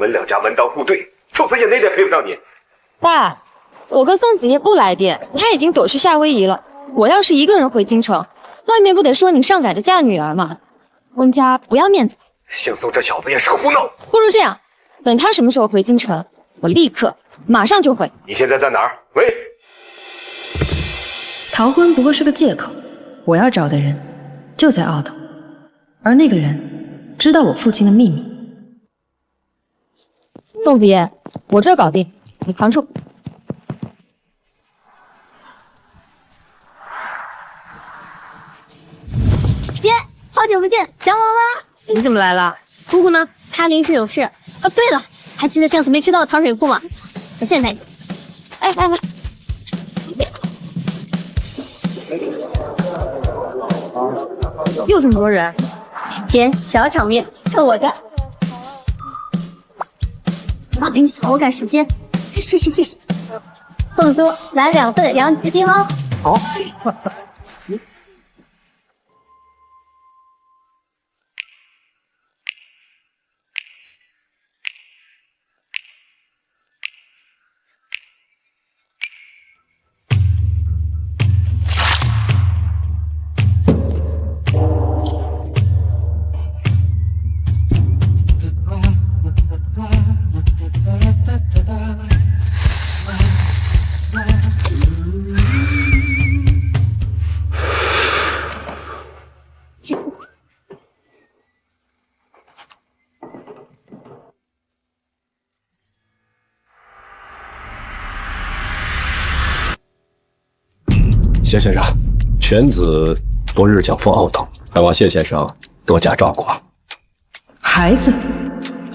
们两家门当户对，宋子也哪点配不上你？爸，我跟宋子叶不来电，他已经躲去夏威夷了。我要是一个人回京城，外面不得说你上赶着嫁女儿吗？温家不要面子。姓宋这小子也是胡闹。不如这样，等他什么时候回京城，我立刻马上就回。你现在在哪儿？喂。逃婚不过是个借口，我要找的人就在澳岛，而那个人知道我父亲的秘密。宋子叶，我这搞定，你扛住。姐，好久不见，想我吗？你怎么来了？姑姑呢？她临时有事。哦，对了，还记得上次没吃到的糖水铺吗？我现在带你。哎，又这么多人，姐，小场面，看我的。啊，等一下，我赶时间。谢谢。凤叔，来2份杨枝鸡哦。好。谢先生，犬子多日脚赴澳岛，还望谢先生多加照顾啊。孩子，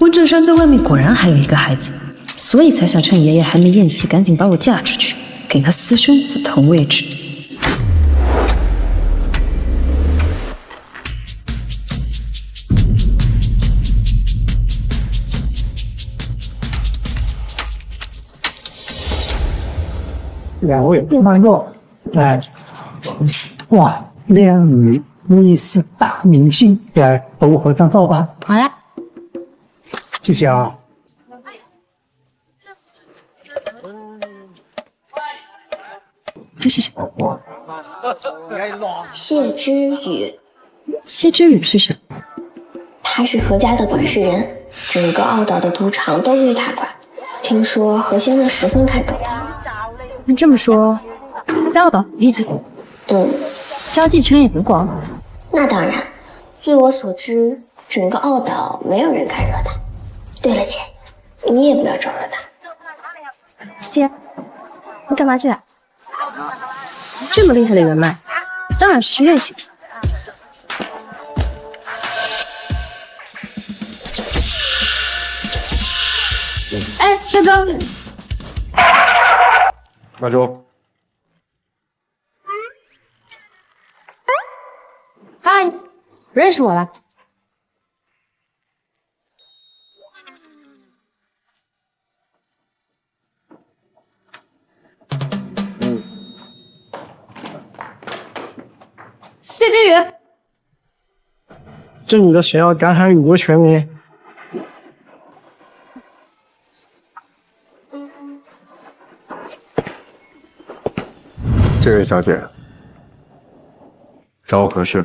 温正山在外面果然还有一个孩子，所以才想趁爷爷还没咽气，赶紧把我嫁出去，给他私生子腾位置。两位慢用。哎，哇，靓女，你是大明星，来帮我合张照吧。好呀，谢谢啊。谢谢。谢之宇，谢之宇是谁？他是何家的管事人，整个澳岛的赌场都归他管。听说何先生十分看重他。那这么说，在澳岛厉害。交际圈也很广。那当然，据我所知，整个澳岛没有人敢惹他。对了，姐，你也不要招惹他。姐，你干嘛去啊？这么厉害的人脉，当然是认识一下。哎，帅哥，慢住。嗨，认识我了？谢之宇，这你的想要感喊语国全名。这位小姐，找我何事？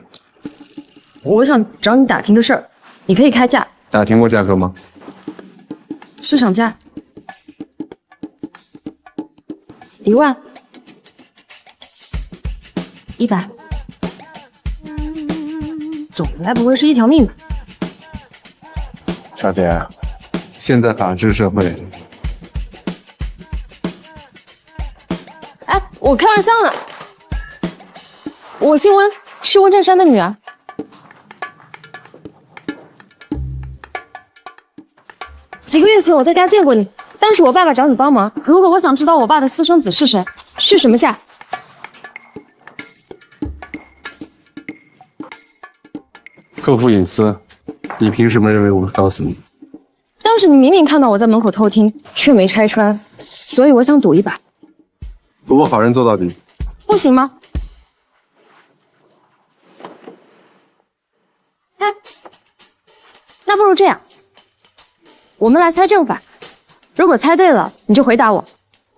我想找你打听个事儿，你可以开价。打听过价格吗？市场价1万100，总的来不会是一条命吧？小姐，现在法治社会，哎，我开玩笑呢。我姓温，是温正山的女儿。几个月前我在家见过你，当时我爸爸找你帮忙。如果我想知道我爸的私生子是谁，是什么价？客户隐私，你凭什么认为我会告诉你？当时你明明看到我在门口偷听，却没拆穿，所以我想赌一把。不过好人做到底，不行吗？哎，那不如这样，我们来猜正反，如果猜对了，你就回答我，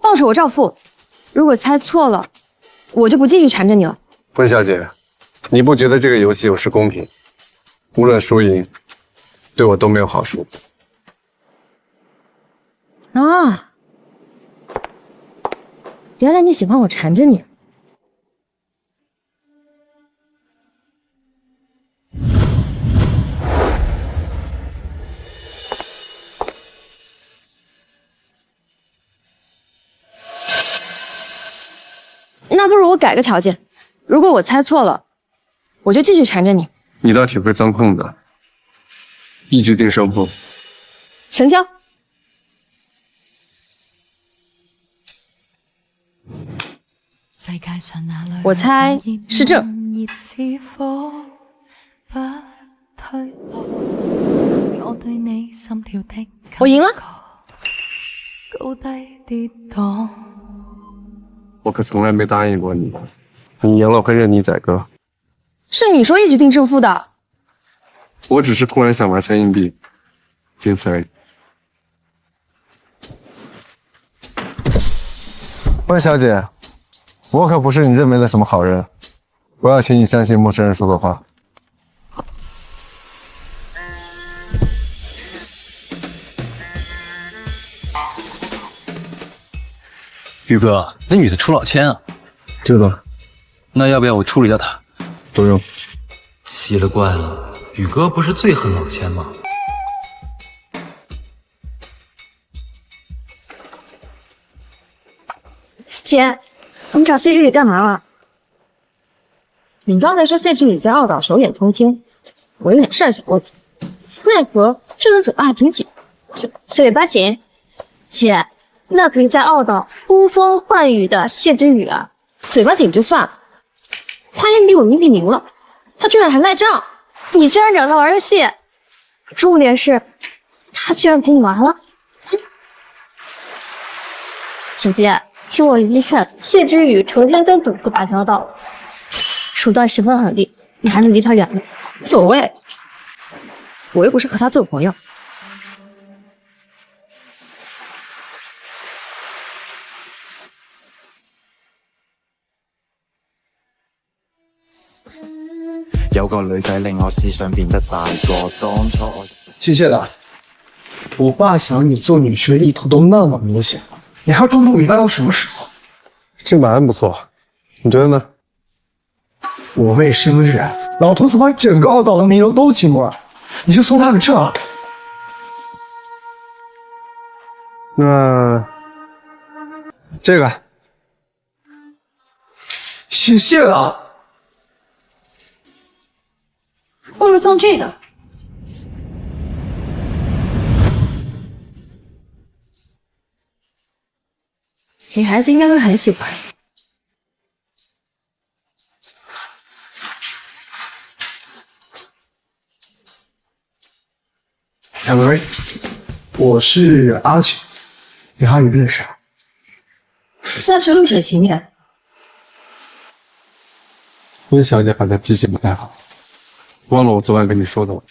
报酬我照付；如果猜错了，我就不继续缠着你了。温小姐，你不觉得这个游戏有失公平？无论输赢，对我都没有好处。啊，原来你喜欢我缠着你。那不如我改个条件，如果我猜错了，我就继续缠着你。你倒挺会钻空的，一局定胜负。成交。我猜是这。我赢了。我可从来没答应过你，你赢了会认你宰割。是你说一局定胜负的。我只是突然想玩猜硬币，仅此而已。温小姐，我可不是你认为的什么好人，不要轻易相信陌生人说的话。宇哥，那女的出老千啊？知道。那要不要我处理掉她？不用。奇了怪了，宇哥不是最恨老千吗？姐，你找谢之宇干嘛了？你刚才说谢之宇在澳岛手眼通天，我有点事儿想问你，奈何这人嘴巴还挺紧。嘴巴紧？姐，那可是在澳岛呼风唤雨的谢之宇啊，嘴巴紧就算了，猜硬币我1比0了，他居然还赖账。你居然找他玩游戏，重点是，他居然陪你玩了。姐姐，听我一劝，谢之宇成天跟赌徒打交道，手段十分狠厉，你还是离他远点。无所谓，我又不是和他做朋友。有个女仔令我思想變得大過當初我。谢谢了。我爸想你做女婿的意图都那么明显，你还要装不明白到什么时候？这马鞍不错，你觉得呢？我为生日，老头子把整个澳岛的名流都请过来，你就送他个这？那这个，谢谢了。不如送这个。女孩子应该会很喜欢。两位，我是阿九，你和你认识啊？算是露水情缘。温小姐好像记性不太好，忘了我昨晚跟你说的吗？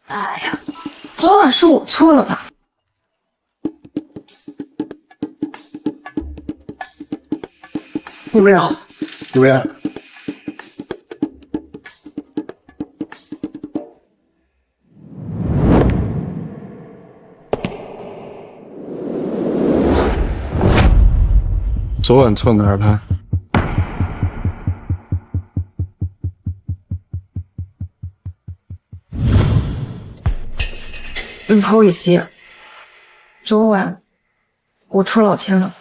哎呀，昨晚是我错了吧？你们好，你们。昨晚错哪儿了？不好意思，昨晚我出老千了。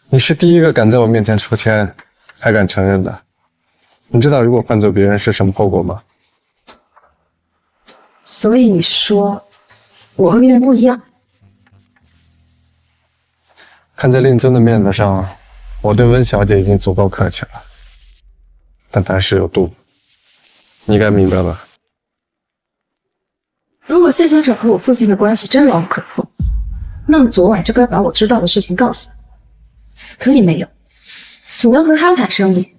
你是第一个敢在我面前出千，还敢承认的。你知道如果换做别人是什么后果吗？所以你是说我和别人不一样？看在令尊的面子上，我对温小姐已经足够客气了，但凡事有度，你该明白吧？如果谢先生和我父亲的关系真牢不可破，那么昨晚就该把我知道的事情告诉你。可你没有，主要和他谈生意，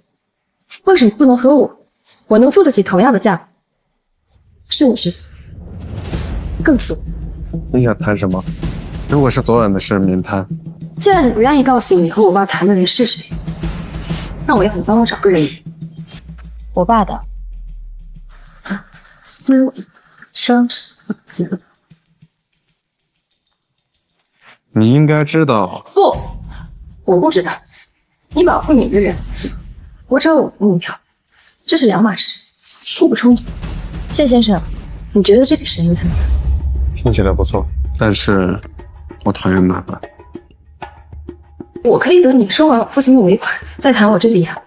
为什么不能和我？我能付得起同样的价格，甚至更多。你想谈什么？如果是昨晚的事，明谈。既然你不愿意告诉我你和我爸谈的人是谁，那我要你帮我找个人名。我爸的私生子。你应该知道。不，我不知道。你保护你的人，我找我的目标，这是两码事，互不冲突。谢先生，你觉得这个生意怎么样？听起来不错，但是我讨厌麻烦。我可以等你收完我父亲的尾款，再谈我这里啊，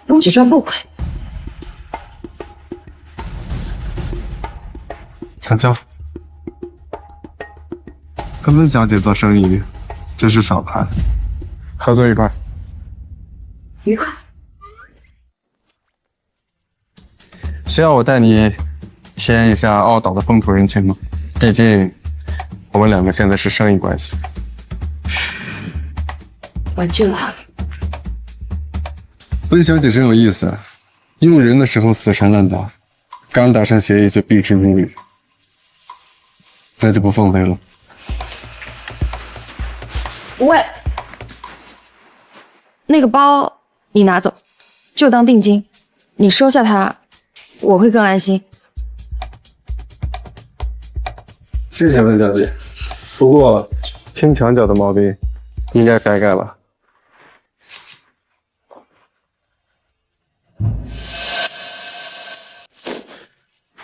我只赚不亏。成交。跟温小姐做生意真是少谈，合作愉快。愉快。需要我带你体验一下澳岛的风土人情吗？毕竟我们两个现在是生意关系。玩具了。温小姐真有意思，用人的时候死缠烂打，刚达成协议就避之如履，那就不奉陪了。喂，那个包你拿走，就当定金。你收下它，我会更安心。谢谢温小姐，不过听墙角的毛病应该改改了。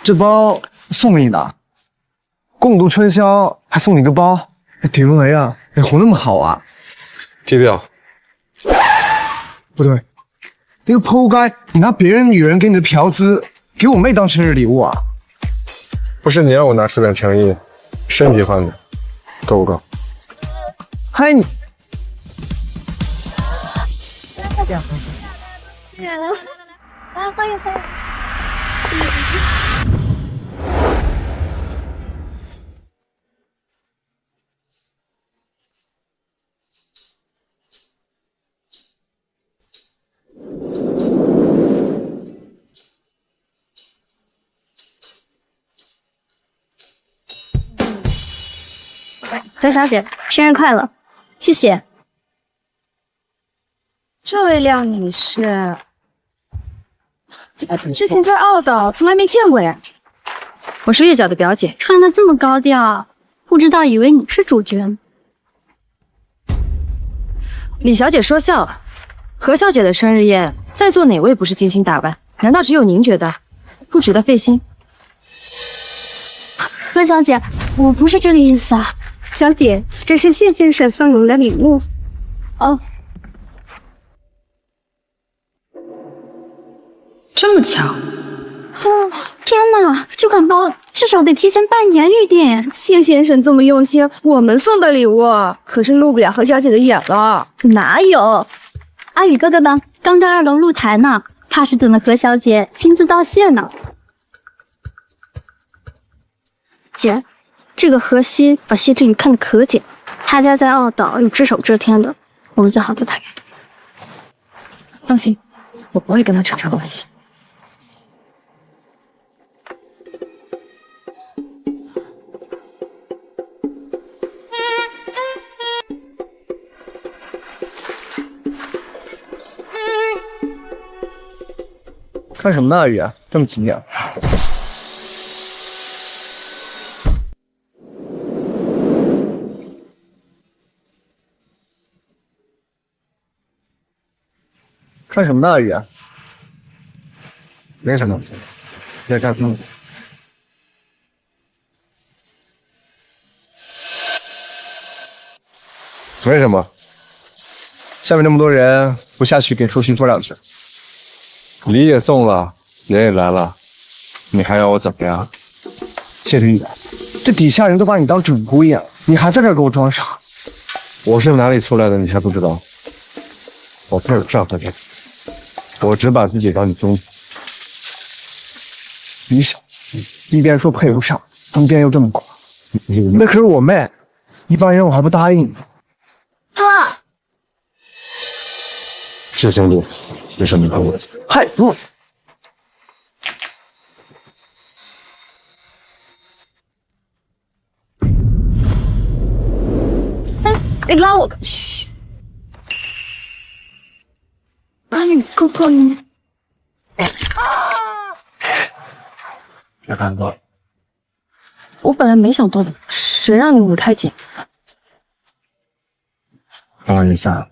这包送给你的，共度春宵还送你个包，顶风雷啊，你活那么好啊？低调。不对，那个剖该，你拿别人女人给你的嫖资给我妹当生日礼物啊？不是你让我拿出点诚意，身体换的，够不够？嗨你！来，欢迎参与。周小姐，生日快乐！谢谢。这位靓女士，之前在澳岛从来没见过呀。我是月角的表姐，穿的这么高调，不知道以为你是主角呢。李小姐说笑了，何小姐的生日宴，在座哪位不是精心打扮？难道只有您觉得不值得费心？何小姐，我不是这个意思啊。小姐，这是谢先生送您的礼物。哦，这么巧？哦，天哪，这款包至少得提前半年预定。谢先生这么用心，我们送的礼物可是入不了何小姐的眼了。哪有？阿宇哥哥呢？刚在2楼露台呢，怕是等着何小姐亲自道谢呢。姐，这个何西把谢之宇看得可紧，他家在澳岛有只手遮天的，我们最好对他远。放心，我不会跟他扯上关系。看什么呢，阿宇？这么急啊？看什么呢，阿宇？没什么，在干什么？没什么。下面那么多人，不下去给寿星说两句。礼也送了，人也来了，你还要我怎么样？谢天宇，这底下人都把你当整蛊一样，你还在这给我装傻？我是哪里出来的，你还不知道？我配不上和你，我只把自己当你兄弟。你小子，一边说配不上，一边又这么夸，那可是我妹，一般人我还不答应。哥，是兄弟，有什么跟我讲？太弱。你拉我的，嘘！阿宇哥哥你，别看多了。我本来没想动的，谁让你舞太紧？不好意思啊。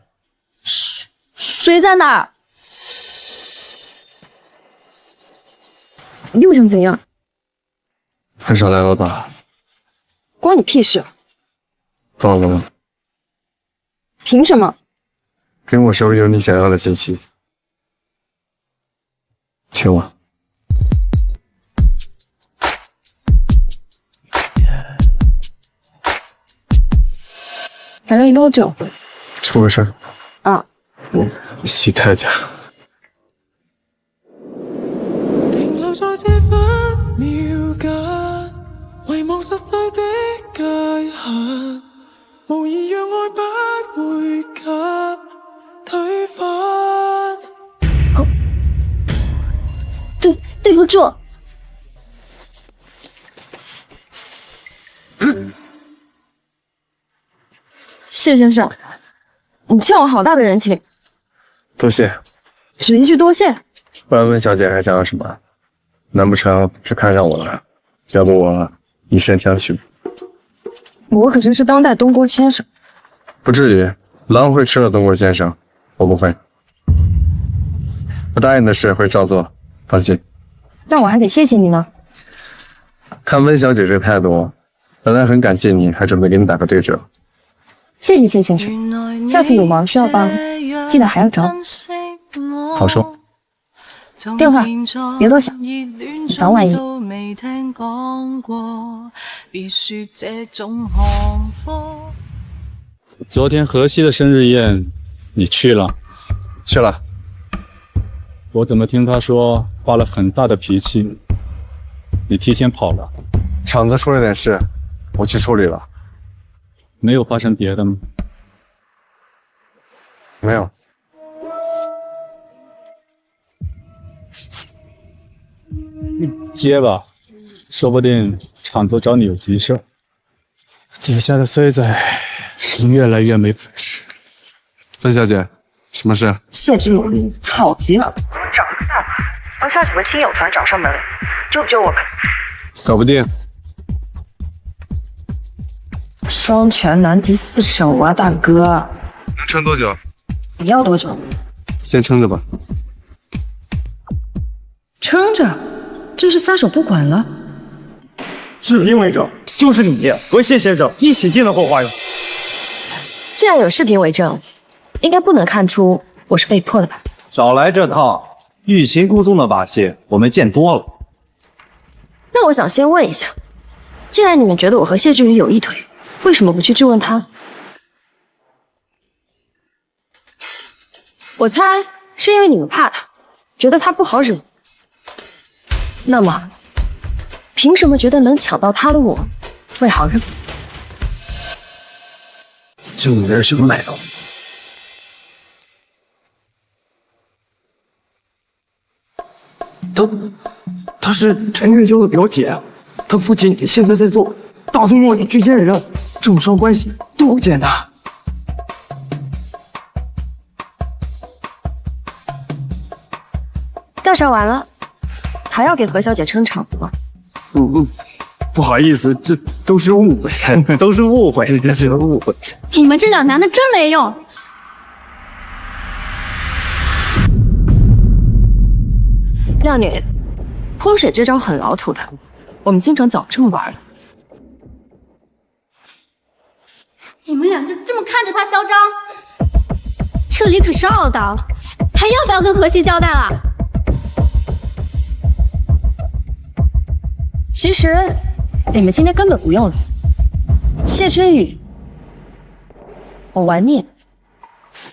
水在哪儿？你又想怎样？很少来唠叨，关你屁事！放了吗？凭什么？跟我手里有你想要的信息，听我。还要一包酒。出个事儿啊？西太家。停留在這分秒間，遺忘實際的界限，無疑讓愛不會給推翻。對不住。谢先生，你欠我好大的人情，多谢。只一句多谢。不然温小姐还想要什么？难不成是看上我了？要不我以身相许？我可真是当代东郭先生。不至于，狼会吃了东郭先生，我不会。我答应的事会照做，放心。但我还得谢谢你呢。看温小姐这态度，本来很感谢你，还准备给你打个对折。谢谢谢先生，下次有忙需要帮，记得还要找我。好说。电话别多想，等万一。昨天荷西的生日宴，你去了？去了。我怎么听他说发了很大的脾气？你提前跑了？厂子出了点事，我去处理了。没有发生别的吗？没有。接吧，说不定厂子找你有急事。底下的衰仔是越来越没本事。温小姐，什么事？谢之勇好极了，我们找不到他，王小姐的亲友团找上门，救不救我们？搞不定。双拳难敌四手啊，大哥！能撑多久？你要多久？先撑着吧。撑着？这是撒手不管了？视频为证，就是你和谢先生一起进了后花园。既然有视频为证，应该不能看出我是被迫的吧？少来这套欲擒故纵的把戏，我们见多了。那我想先问一下，既然你们觉得我和谢志宇有一腿，为什么不去质问他？我猜是因为你们怕他，觉得他不好惹。那么，凭什么觉得能抢到他的我会好惹？这女人是买的。他是陈月秋的表姐，他父亲现在在做大宗贸易局监人，政商关系都艰难。调查完了，还要给何小姐撑场子吗？不好意思，这都是误会，都是误会，这是误会。你们这两男的真没用。靓女，泼水这招很老土的，我们京城早这么玩了。你们俩就这么看着他嚣张？这里可是傲岛，还要不要跟荷西交代了？其实你们今天根本不用了。谢之宇，我玩腻了。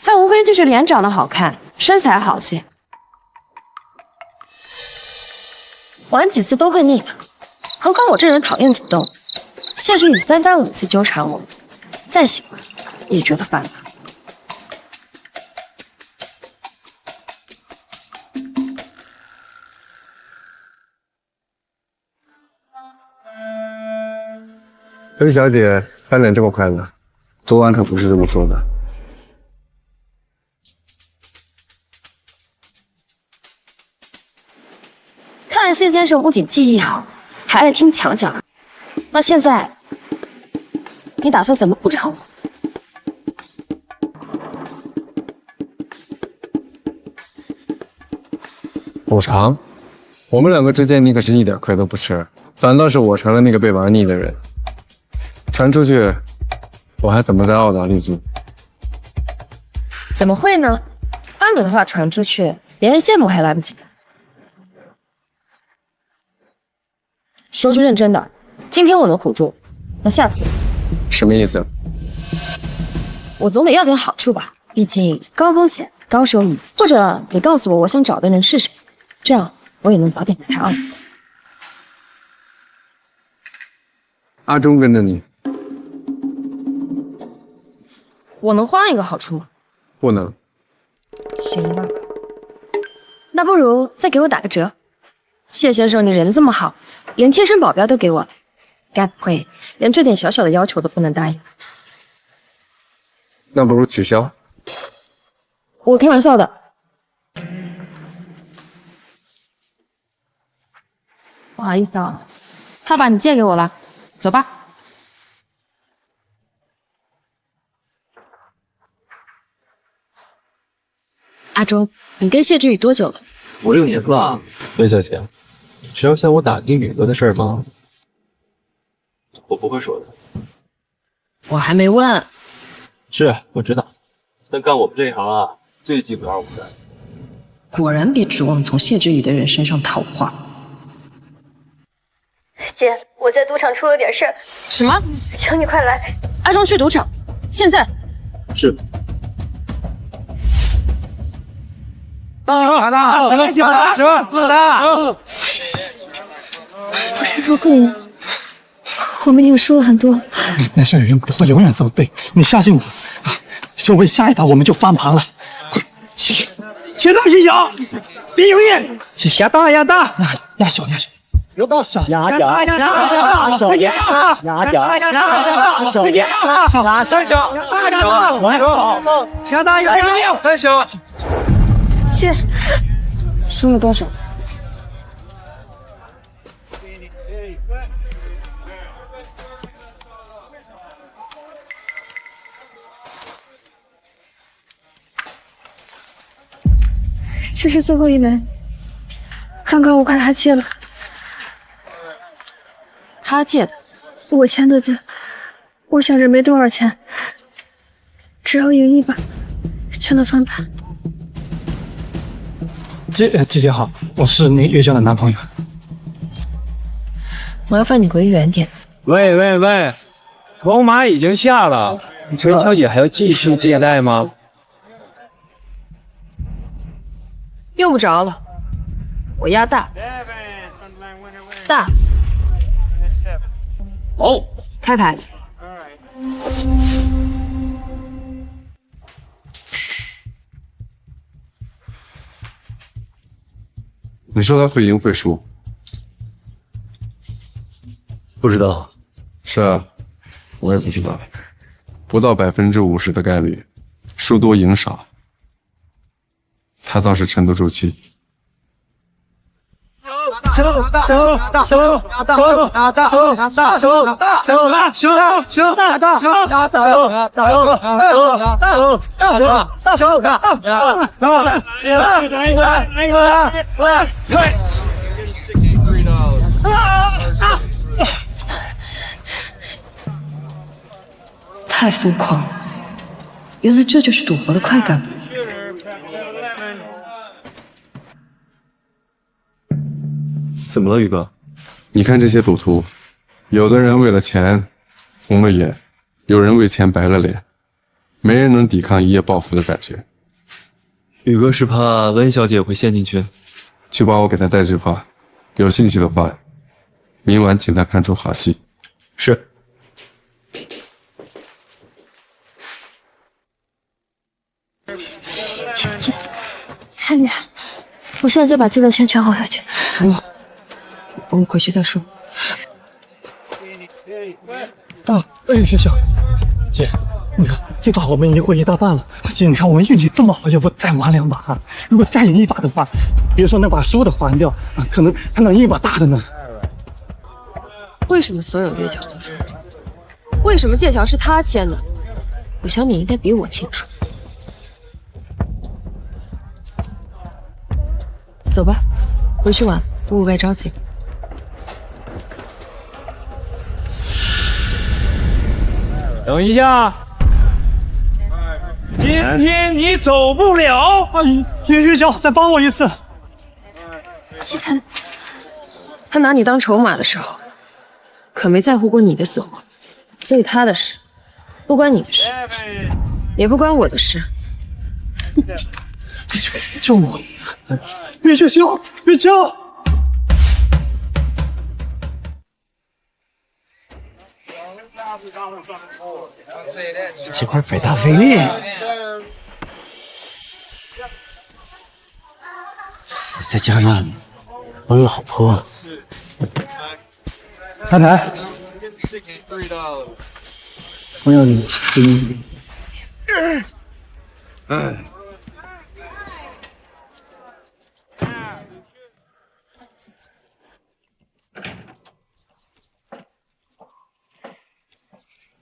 他无非就是脸长得好看，身材好些，玩几次都会腻的。何况我这人讨厌主动，谢之宇3、5次纠缠我，再喜欢也觉得烦了。温小姐翻脸这么快乐，昨晚可不是这么说的。看来谢先生不仅记忆好，还爱听强讲。那现在，你打算怎么补偿我？补偿？我们两个之间你可是一点亏都不吃，反倒是我成了那个被玩腻的人。传出去，我还怎么在澳岛立足？怎么会呢？把你的话传出去，别人羡慕还来不及。说句认真的，今天我能唬住，那下次什么意思？我总得要点好处吧，毕竟高风险高收益。或者你告诉我我想找的人是谁，这样我也能早点离开澳洲。阿忠跟着你，我能换一个好处吗？不能。行吧，那不如再给我打个折。谢先生，你人这么好，连贴身保镖都给我，该不会连这点小小的要求都不能答应？那不如取消。我开玩笑的。不好意思啊，套把你借给我了，走吧。阿忠，你跟谢之宇多久了5、6年了。温小姐，是要向我打听宇哥的事儿吗？我不会说的。我还没问。是，我知道。但干我们这一行啊，最忌不253。果然别指望从谢之宇的人身上讨话。姐，我在赌场出了点事儿。什么？求你快来！阿忠去赌场，现在。是。不是说过吗？我们已经输了很多。那些人不会永远这么背，你相信我啊！说不定下一把我们就翻盘了。学大学小，别犹豫，压大压大，压小压小。有到小压小压小小压压小压小压压大压太小。姐，输了多少？这是最后一枚，刚刚我快哈气了。他借的，我签的字。我想着没多少钱，只要赢一把就能翻盘。姐姐好，我是那月娇的男朋友。麻烦你回远点。喂，筹码已经下了，陈小姐还要继续借贷吗？用不着了，我压大。大。哦，开牌。你说他会赢会输？不知道。是啊，我也不知道。不到50%的概率，输多赢少。他倒是沉得住气。太疯狂了，原来这就是赌博的快感。怎么了，宇哥？你看这些赌徒，有的人为了钱红了眼，有人为钱白了脸，没人能抵抗一夜暴富的感觉。宇哥是怕温小姐会陷进去，去帮我给她带句话，有兴趣的话，明晚请她看出好戏。是。太厉害！我现在就把记得钱全还回去。我们回去再说。大雪雪，姐，你看这把我们已经过一大半了。姐，你看我们运气这么好，要不再玩2把？如果再赢1把的话，别说那把输的还掉啊，可能还能赢一把大的呢。为什么所有约脚都是我？为什么借条是他签的？我想你应该比我清楚。走吧，回去晚，步步该着急。等一下，今天你走不了。月娇，再帮我一次。他拿你当筹码的时候，可没在乎过你的死活，所以他的事不关你的事，也不关我的事。救我！月娇，月娇！这块百达翡丽，再加上我老婆，太太，我要你亲。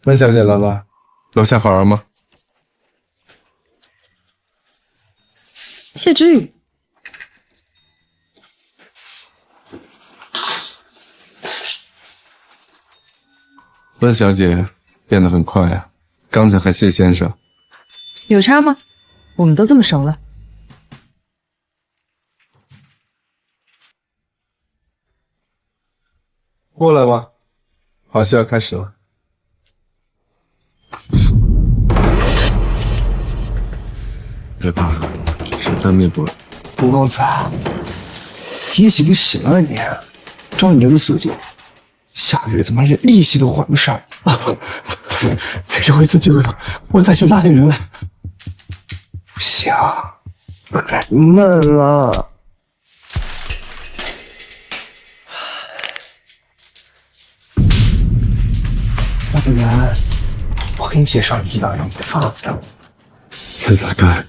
温小姐来了，楼下好玩吗？谢之雨，温小姐变得很快啊，刚才和谢先生有差吗？我们都这么熟了。过来吧，好戏要开始了。别怕，是当面不？吴公子，你行行啊你！照你这个速度，下个月他妈连利息都还不上啊！再给我一次机会吧，我再去拉点人来。不行，太慢了。拉点人，我给你介绍一劳永逸的法子。猜猜看，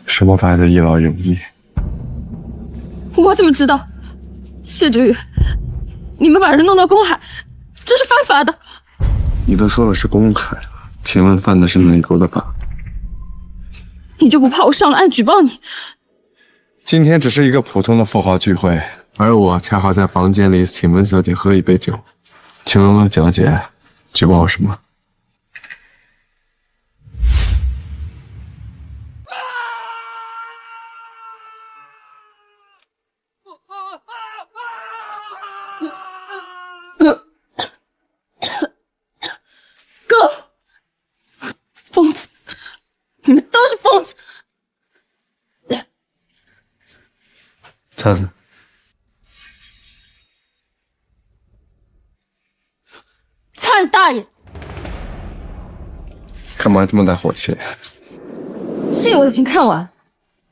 什么牌的一劳永逸？我怎么知道？谢之宇，你们把人弄到公海，这是犯法的。你都说了是公海了，请问犯的是哪一国的法？你就不怕我上了岸举报你？今天只是一个普通的富豪聚会，而我恰好在房间里请温小姐喝一杯酒，请问温小姐举报我什么？哥，疯子，你们都是疯子！叉子，擦你大爷！干嘛这么大火气？戏我已经看完，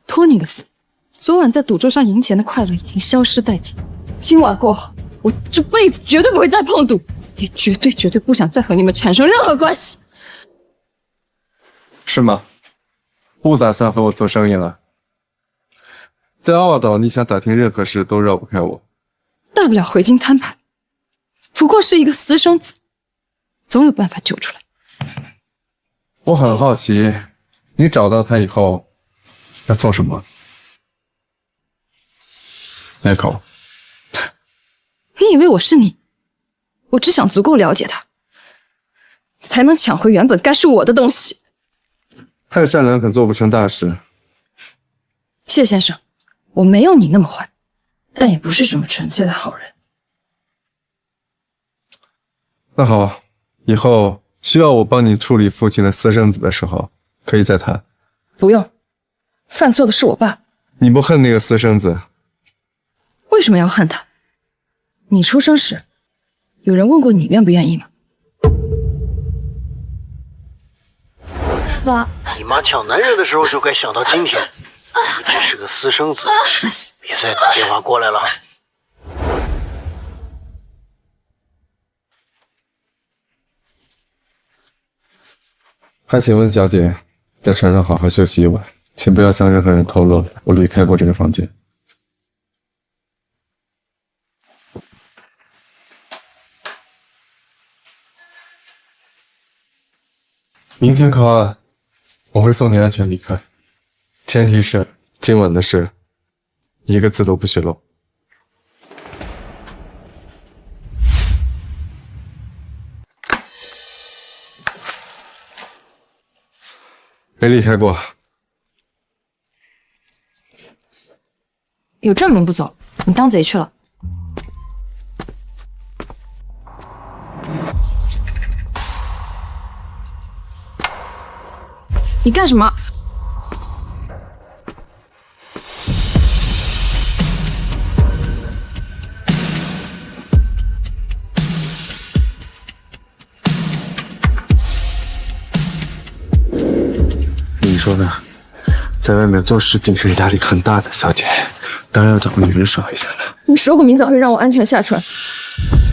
托你的福，昨晚在赌桌上赢钱的快乐已经消失殆尽。今晚过后，我这辈子绝对不会再碰赌，也绝对不想再和你们产生任何关系。是吗？不打算和我做生意了？在澳岛，你想打听任何事都绕不开我。大不了回京摊牌，不过是一个私生子，总有办法救出来。我很好奇，你找到他以后要做什么？来口。你以为我是你？我只想足够了解他，才能抢回原本该是我的东西。太善良可做不成大事。谢先生，我没有你那么坏，但也不是什么纯粹的好人。那好，以后需要我帮你处理父亲的私生子的时候，可以再谈。不用，犯错的是我爸。你不恨那个私生子？为什么要恨他？你出生时，有人问过你愿不愿意吗？爸，你妈抢男人的时候就该想到今天，你只是个私生子，别再打电话过来了。还请问小姐，在船上好好休息一晚，请不要向任何人透露我离开过这个房间。明天考完，我会送你安全离开，前提是今晚的事一个字都不许漏。没离开过。有正门不走，你当贼去了。你干什么？你说呢？在外面做事精神压力很大的小姐，当然要找个女人爽一下了。你说过明早会让我安全下船。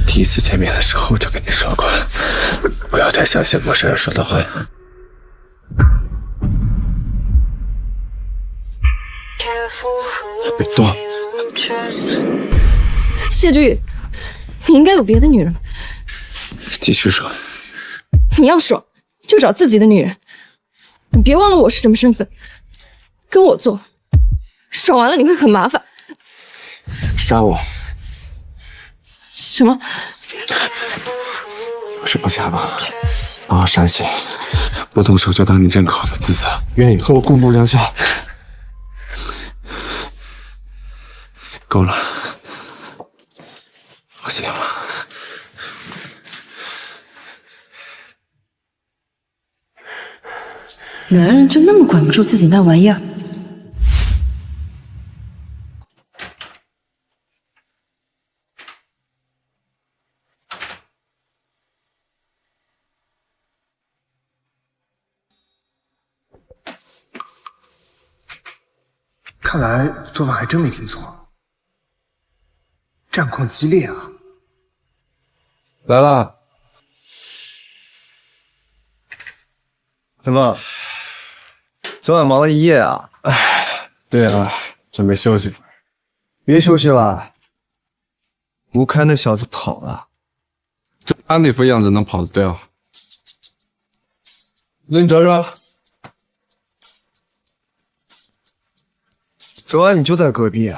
第一次见面的时候我就跟你说过，不要太相信陌生人说的话。别动！谢之宇，你应该有别的女人。继续说。你要爽，就找自己的女人。你别忘了我是什么身份，跟我做，爽完了你会很麻烦。杀我？什么？是不下吧？好好山西，不动手就当你认可我的姿色，愿意和我共度良宵。够了，我行了。男人就那么管不住自己那玩意儿？看来昨晚还真没听错，战况激烈啊！来了。什么？昨晚忙了一夜啊？对啊，准备休息会儿。别休息了，吴开那小子跑了。这他那副样子能跑得掉？你找找。昨晚你就在隔壁，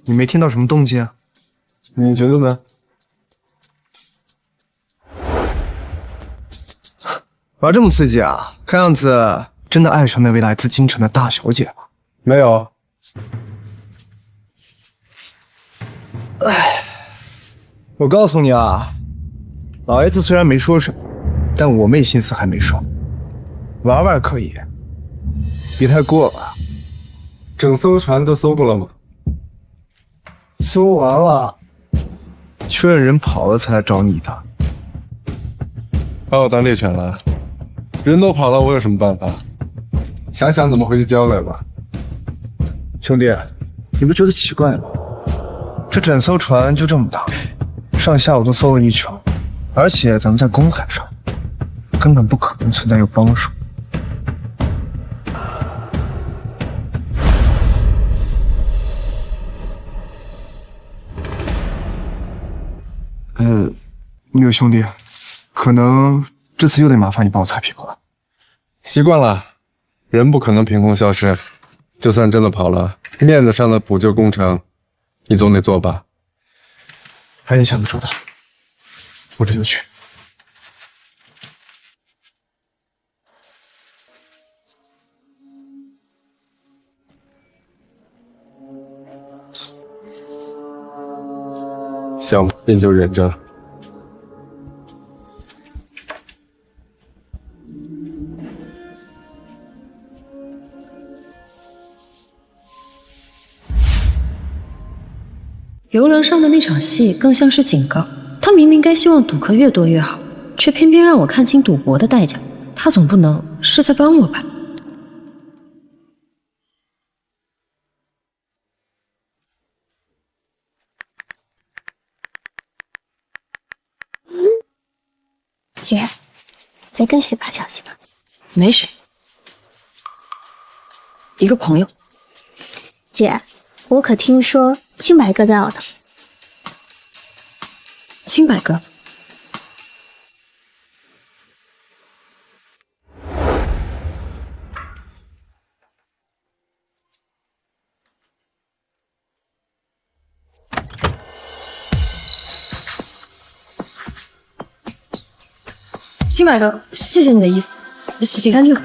你没听到什么动静？你觉得呢？玩这么刺激啊？看样子真的爱上那位来自京城的大小姐了。没有。哎，我告诉你啊，老爷子虽然没说什么，但我妹心思还没收。玩玩可以，别太过了。整艘船都搜过了吗？搜完了，确认人跑了才来找你的。把我当猎犬了？人都跑了，我有什么办法？想想怎么回去交代吧。兄弟，你不觉得奇怪吗？这整艘船就这么大，上下我都搜了一圈，而且咱们在公海上，根本不可能存在有帮手。那个兄弟，可能这次又得麻烦你帮我擦屁股了。习惯了，人不可能凭空消失，就算真的跑了，面子上的补救工程，你总得做吧？还你想得周到，我这就去。行，你就忍着。游轮上的那场戏更像是警告，他明明该希望赌客越多越好，却偏偏让我看清赌博的代价。他总不能是在帮我吧？姐，在跟谁发消息呢？没谁，一个朋友。姐，我可听说青白哥在澳岛。青白哥？青白哥，谢谢你的衣服，洗干净了。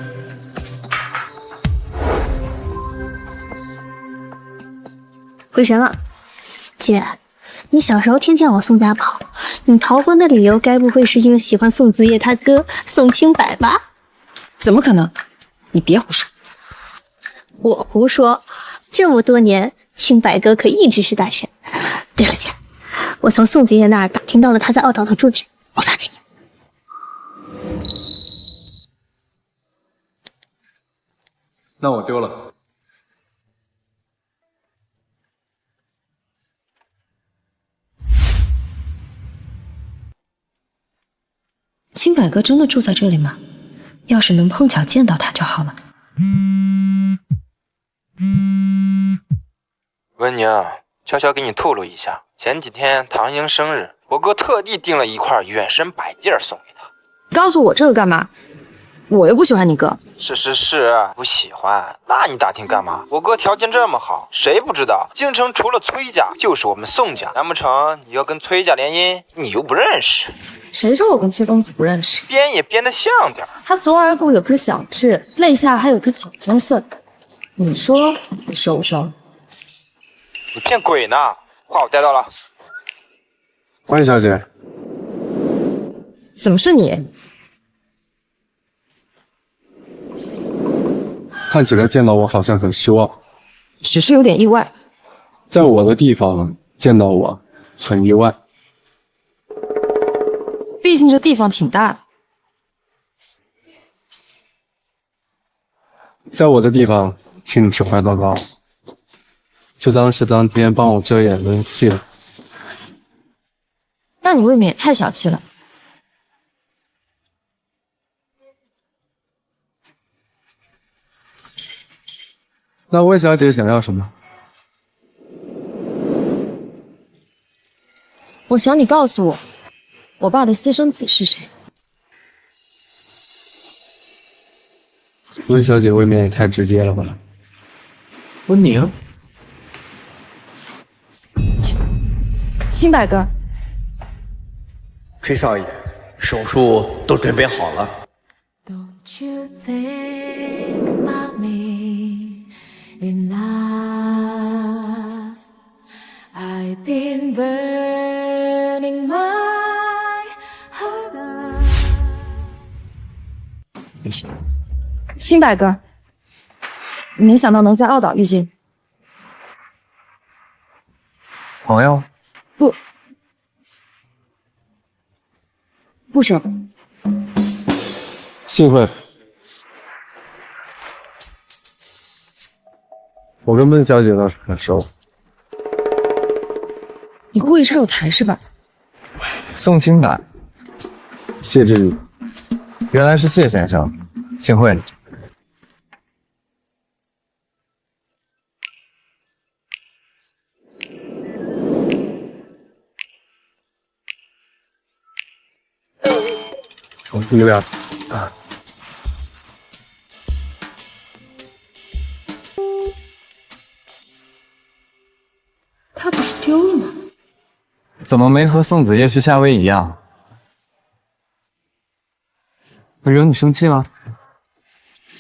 回神了，姐，你小时候天天往宋家跑，你逃婚的理由该不会是因为喜欢宋子叶他哥宋清白吧？怎么可能？你别胡说。我胡说，这么多年，清白哥可一直是单身。对了，姐，我从宋子叶那儿打听到了他在澳岛的住址，我发给你。那我丢了。青白哥真的住在这里吗？要是能碰巧见到他就好了。文宁，悄悄给你透露一下，前几天唐英生日，我哥特地订了一块远身摆件送给他。告诉我这个干嘛？我又不喜欢你哥。是，不喜欢，那你打听干嘛？我哥条件这么好，谁不知道？京城除了崔家，就是我们宋家。难不成你要跟崔家联姻？你又不认识？谁说我跟崔公子不认识？编也编得像点。他左耳骨有颗小痣，肋下还有颗浅棕色的。你说你收不收？你骗鬼呢！话我带到了。关小姐，怎么是你？看起来见到我好像很失望，只是有点意外。在我的地方见到我很意外，毕竟这地方挺大的。在我的地方请你吃块糟糕，就当是当天帮我遮掩的谢了。那你未免也太小气了。那魏小姐想要什么？我想你告诉我，我爸的私生子是谁？魏小姐未免也太直接了吧？温宁，青白哥，崔少爷，手术都准备好了。Enough. I've been burning my heart out. 青白哥，没想到能在澳岛遇见。朋友？不熟。幸会。我跟温小姐倒是很熟。你故意拆我台是吧？宋清白，谢志宇，原来是谢先生，幸会。你们俩啊。他不是丢了吗？怎么没和宋子叶去夏威夷啊？惹你生气吗？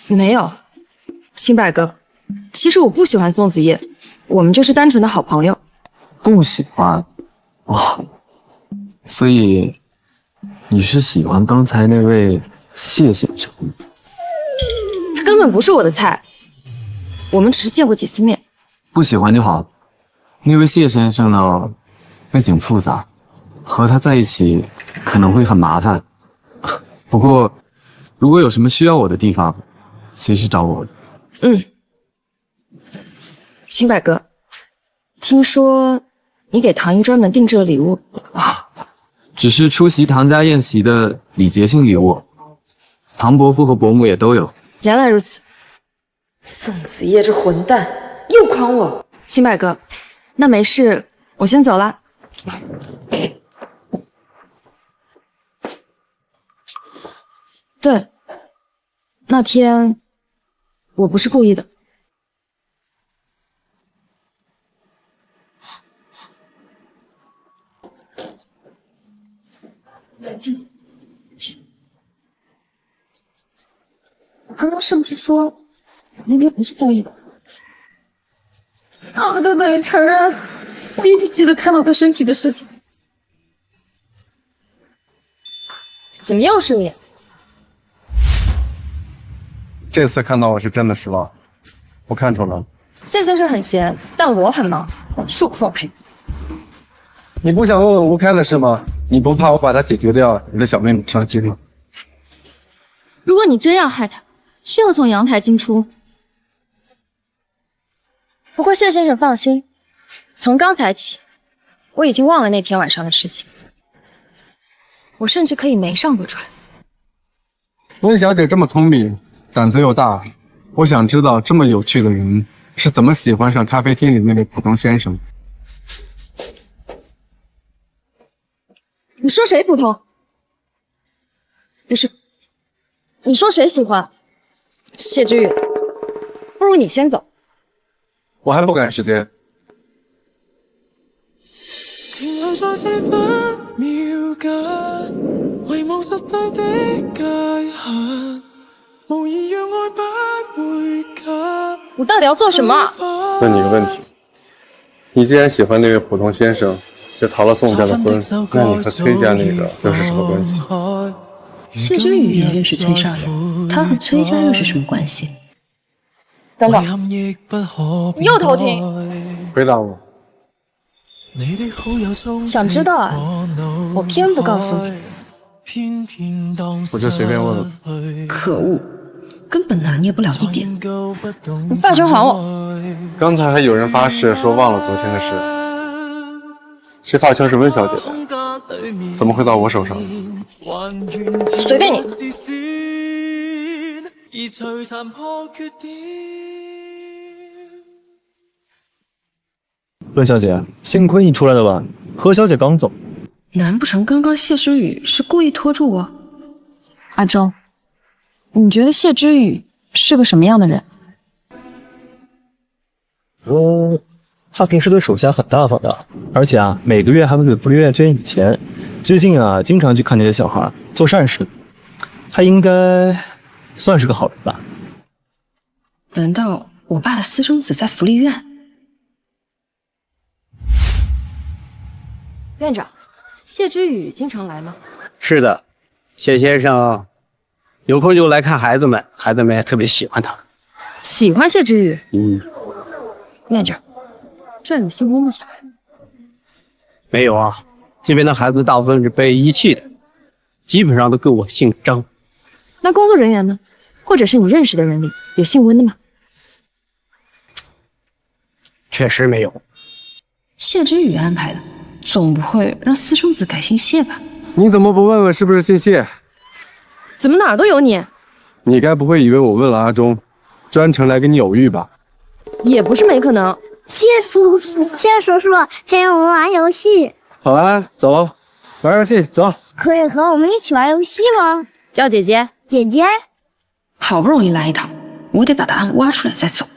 没有，青白哥，其实我不喜欢宋子叶，我们就是单纯的好朋友。不喜欢？哇，所以你是喜欢刚才那位谢先生？他根本不是我的菜，我们只是见过几次面。不喜欢就好。那位谢先生呢，背景复杂，和他在一起可能会很麻烦。不过，如果有什么需要我的地方，随时找我。青白哥，听说你给唐英专门定制了礼物啊？只是出席唐家宴席的礼节性礼物，唐伯父和伯母也都有。原来如此，宋子叶这混蛋又诓我。清白哥，那没事，我先走了。对，那天我不是故意的。冷静。我刚刚是不是说那边不是故意的？我都得承认，我一直记得看到他身体的事情。怎么又是你？这次看到我是真的失望，我看出来了。谢先生很闲，但我很忙，恕不奉陪。你不想问问吴开的事吗？你不怕我把他解决掉，你的小妹妹伤心吗？如果你真要害他，需要从阳台进出。不过谢先生放心，从刚才起，我已经忘了那天晚上的事情。我甚至可以没上过船。温小姐这么聪明，胆子又大，我想知道这么有趣的人是怎么喜欢上咖啡厅里那位普通先生。你说谁普通？不是，你说谁喜欢？谢之宇，不如你先走。我还不赶时间。停留在這分秒間，遺忘實際的界限，無意讓愛不會及。你到底要做什麼？问你个问题，你既然喜欢那位普通先生，又逃了宋家的婚，那你和崔家那个又是什么关系？谢之宇也认识崔少爷，他和崔家又是什么关系？等等，你又偷听？回答我。想知道啊？我偏不告诉你。我就随便问问。可恶，根本拿捏不了一点。你把球还我！刚才还有人发誓说忘了昨天的事，这发球是温小姐的，怎么会到我手上？随便你。温小姐，幸亏你出来了晚，何小姐刚走。难不成刚刚谢之宇是故意拖住我？阿周，你觉得谢之宇是个什么样的人？他平时对手下很大方的，而且啊，每个月还会给福利院捐一笔钱。最近啊，经常去看那些小孩做善事，他应该算是个好人吧？难道我爸的私生子在福利院？院长，谢之宇经常来吗？是的，谢先生有空就来看孩子们，孩子们也特别喜欢他。喜欢谢之宇？院长，这有姓温的小孩？没有啊，这边的孩子大部分是被遗弃的，基本上都跟我姓张。那工作人员呢？或者是你认识的人里有姓温的吗？确实没有。谢之宇安排的，总不会让私生子改姓谢吧？你怎么不问问是不是姓谢？怎么哪儿都有你？你该不会以为我问了阿忠，专程来跟你偶遇吧？也不是没可能。谢叔叔，谢叔叔，陪我们玩游戏。好啊，走，玩游戏，走。可以和我们一起玩游戏吗？叫姐姐。姐姐。好不容易来一趟，我得把答案挖出来再走。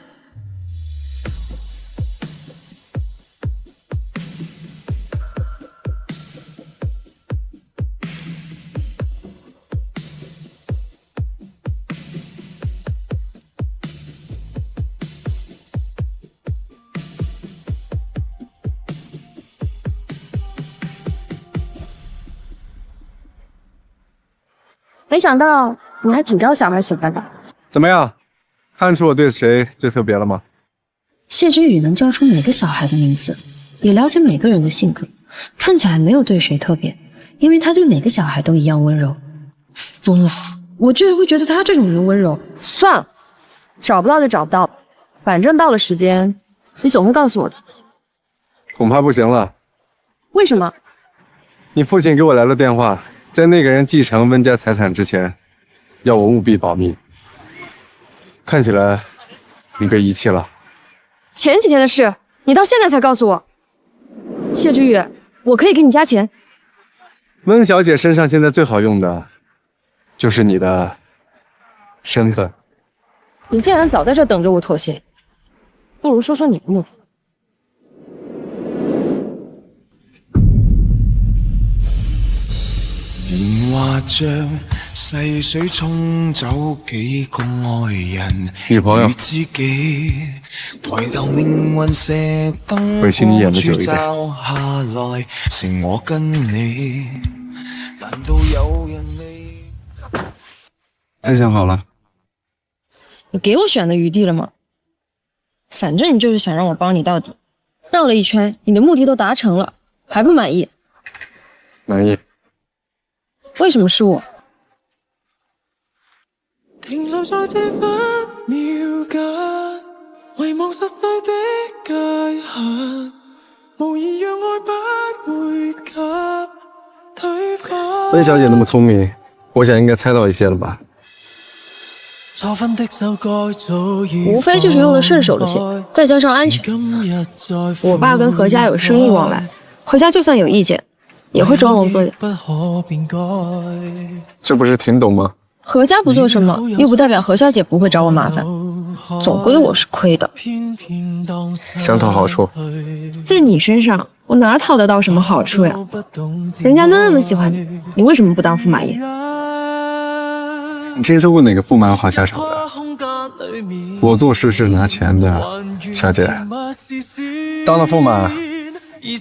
没想到你还挺招小孩喜欢的。怎么样？看出我对谁最特别了吗？谢之宇能叫出每个小孩的名字，也了解每个人的性格，看起来没有对谁特别，因为他对每个小孩都一样温柔。疯了，我居然会觉得他这种人温柔。算了，找不到就找不到吧，反正到了时间，你总会告诉我的。恐怕不行了。为什么？你父亲给我来了电话，在那个人继承温家财产之前，要我务必保密。看起来你被遗弃了。前几天的事，你到现在才告诉我。谢之宇，我可以给你加钱。温小姐身上现在最好用的，就是你的身份。你竟然早在这等着我妥协，不如说说你的目的。年华像细水冲走几个爱人，女朋友，知己抬头命运射灯委屈你演的久一点。下来，剩我跟你，难道有人未？真想好了。你给我选的余地了吗？反正你就是想让我帮你到底，绕了一圈，你的目的都达成了，还不满意？满意。为什么是我？停留在这分秒間，遺忘實際的界限，無意讓愛不會及推翻。温小姐那麼聰明，我想應該猜到一些了吧？錯分的手該早已無非就是用的順手的些，再加上安全。我爸跟何家有生意往來，何家就算有意見，也會裝聾作啞。這不是挺懂嗎？何家不做什麼，又不代表何小姐不會找我麻煩。總歸我是虧的。想討好處，在你身上，我哪討得到什麼好處呀？人家那麼喜歡你，你為什麼不當駙馬爺？你聽說過哪個駙馬有好下場的？我做事是拿錢的，小姐。當了駙馬，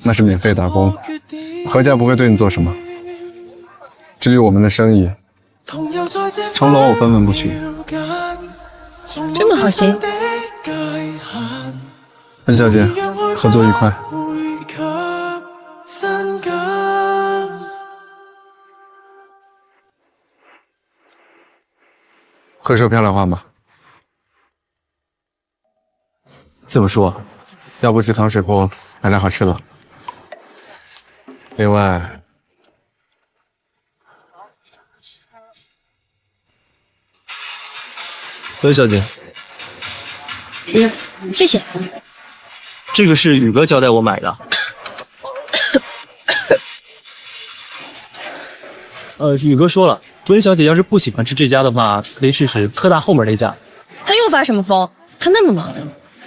那是免費打工，何家不會對你做什麼。至於我們的生意，酬勞我分文不取。這麼好心，温小姐，合作愉快。会说漂亮话吗？怎么说？要不去糖水铺买点好吃的。另外，温小姐，謝謝。这个是宇哥交代我買的。宇哥说了，温小姐要是不喜欢吃这家的话，可以试试科大后面那家。他又发什么疯？他那么忙，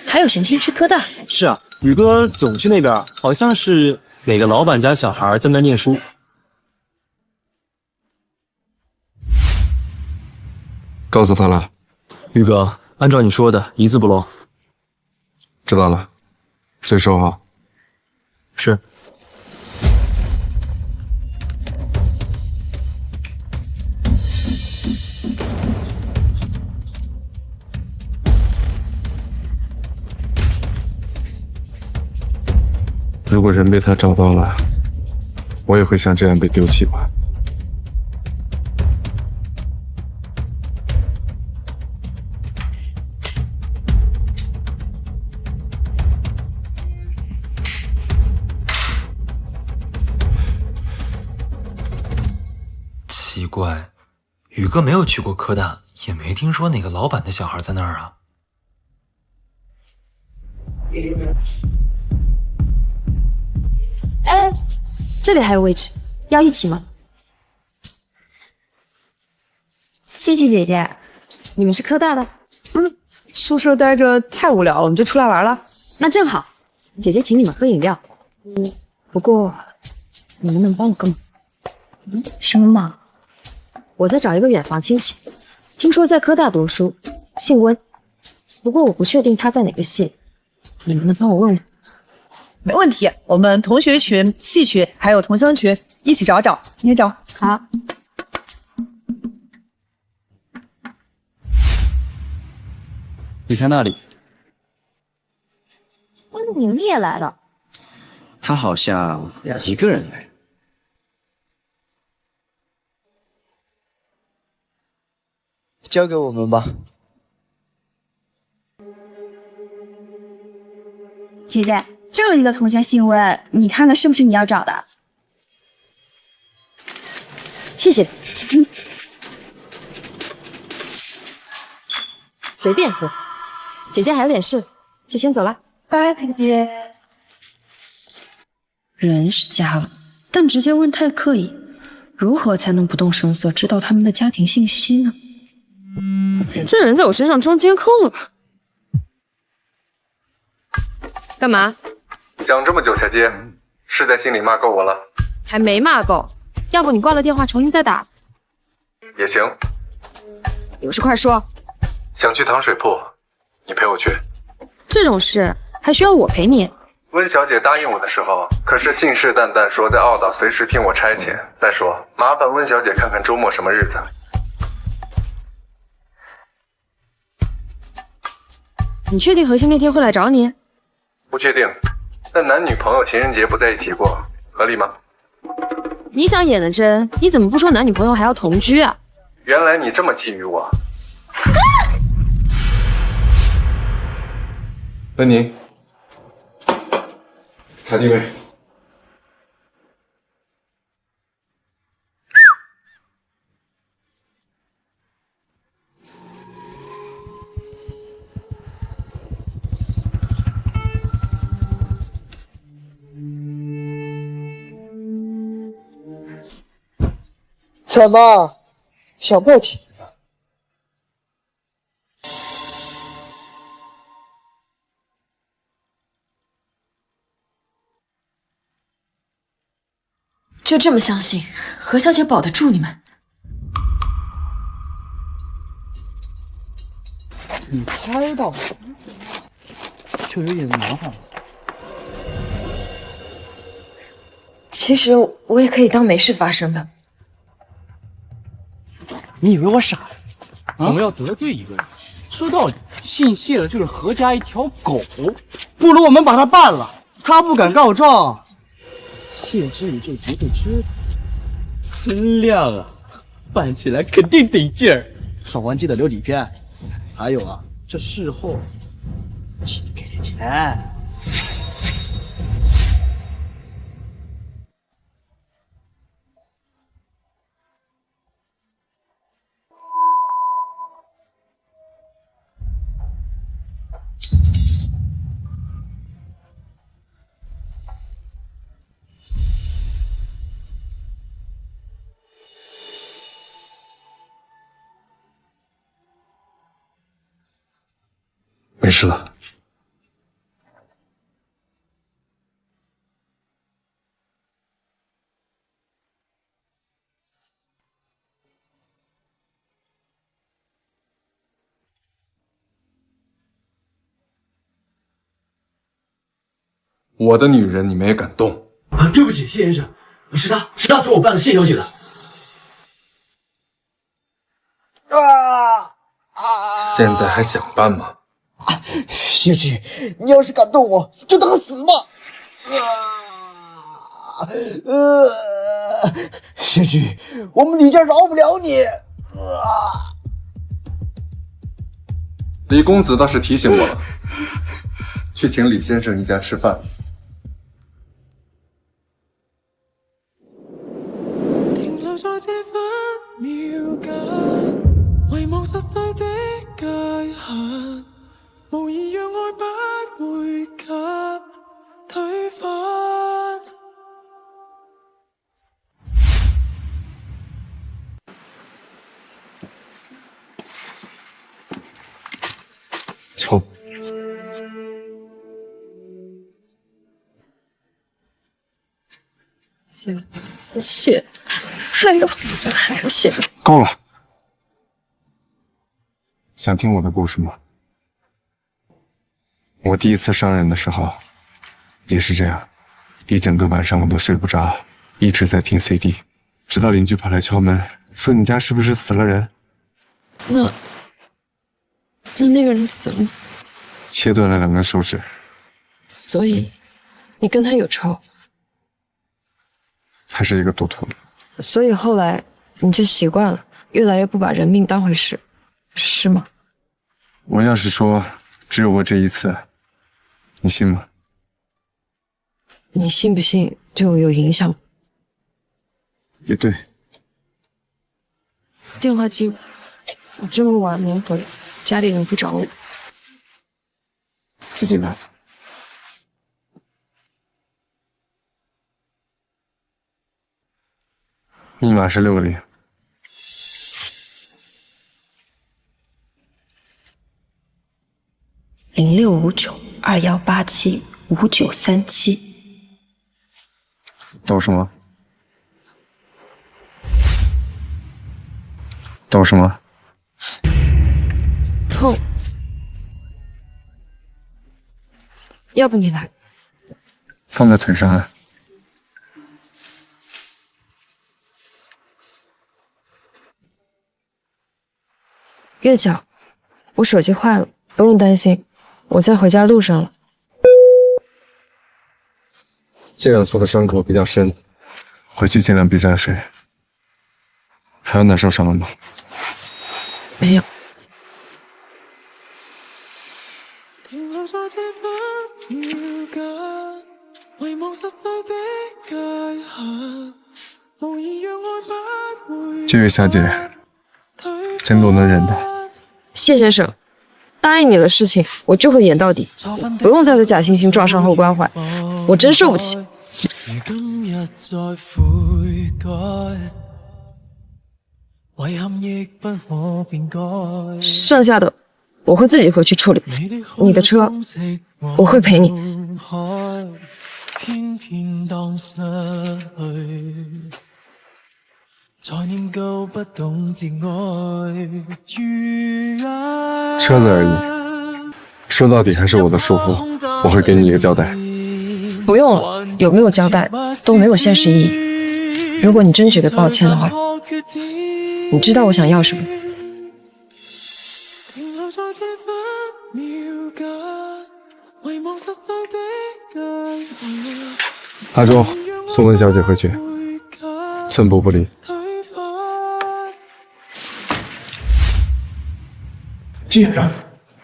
还有闲心去科大？是啊，宇哥总去那边，好像是哪个老板家小孩在那念书。告诉他了。宇哥，按照你说的，一字不漏。知道了，嘴收好。是。如果人被他找到了，我也会像这样被丢弃吧。奇怪，宇哥没有去过科大，也没听说哪个老板的小孩在那儿啊。哎，这里还有位置，要一起吗？谢谢姐姐。你们是科大的？宿舍待着太无聊了，我们就出来玩了。那正好，姐姐请你们喝饮料。不过你们能帮我个忙？什么忙？我在找一个远房亲戚，听说在科大读书，姓温，不过我不确定他在哪个系，你们能帮我问问？没问题，我们同学群、系群还有同乡群一起找找，你也找。好。你看那里，温宁也来了。他好像一个人来。交给我们吧。姐姐，这有一个同学姓温，你看看是不是你要找的？谢谢。随便喝。姐姐还有点事，就先走了。拜，姐姐。人是加了，但直接问太刻意，如何才能不动声色知道他们的家庭信息呢？这人在我身上装监控了吧？干嘛？想这么久才接，是在心里骂够我了？还没骂够，要不你挂了电话重新再打也行。有事快说。想去糖水铺，你陪我去。这种事还需要我陪你？温小姐答应我的时候，可是信誓旦旦说在澳岛随时听我差遣。再说，麻烦温小姐看看周末什么日子。你确定何西那天会来找你？不确定，但男女朋友情人节不在一起过，合理吗？你想演的真，你怎么不说男女朋友还要同居啊？原来你这么觊觎我。温宁，查定位。怎么想报警？就这么相信何小姐保得住你们？你猜到了，就有点麻烦了。其实我也可以当没事发生的。你以为我傻呀？怎么要得罪一个人？说道理，姓谢的就是何家一条狗，不如我们把他办了，他不敢告状，谢之宇就绝对知道。真亮啊，办起来肯定得劲儿。爽完记得留底片，还有啊，这事后记得给点钱。没事了。我的女人你们也敢动？啊，对不起，谢先生，是他催我办了谢小姐的。现在还想办吗？谢之，你要是敢动我，就等死吧！谢之，我们李家饶不了你！李公子倒是提醒我了，去请李先生一家吃饭。停留在這分秒間，遺忘實際的界限。無疑讓愛不會給推翻。抽。谢，还有谢。够了。想听我的故事吗？我第一次伤人的时候，也是这样，一整个晚上我都睡不着，一直在听 CD， 直到邻居跑来敲门，说你家是不是死了人？那个人死了吗？切断了2根手指。所以你跟他有仇？他是一个赌徒。所以后来你就习惯了，越来越不把人命当回事，是吗？我要是说只有过这一次，你信吗？你信不信就有影响。也对。电话记录，我这么晚没回，家里人不找我，自己来。密码是60。065921875937。抖什么？抖什么？痛。要不你来？放在腿上啊。月角，我手机坏了，不用担心，我在回家路上了。这样做的伤口比较深，回去尽量别沾水。还有哪受伤了吗？没有。停留在这分秒間，遺忘實際的界限，無意讓愛不會。这位小姐，真的能忍的。谢先生，答应你的事情我就会演到底，不用再对假惺惺撞伤后关怀，我真受不起。如今日再悔改，遺憾亦不可變改。剩下的我會自己回去處理，你的車我會陪你。偏偏當失去，再念舊不懂自愛。车子而已，说到底还是我的束缚，我会给你一个交代。不用了，有没有交代都没有现實意義。如果你真覺得抱歉的話，你知道我想要什麼。阿周，送温小姐回去，寸步不离。季先生，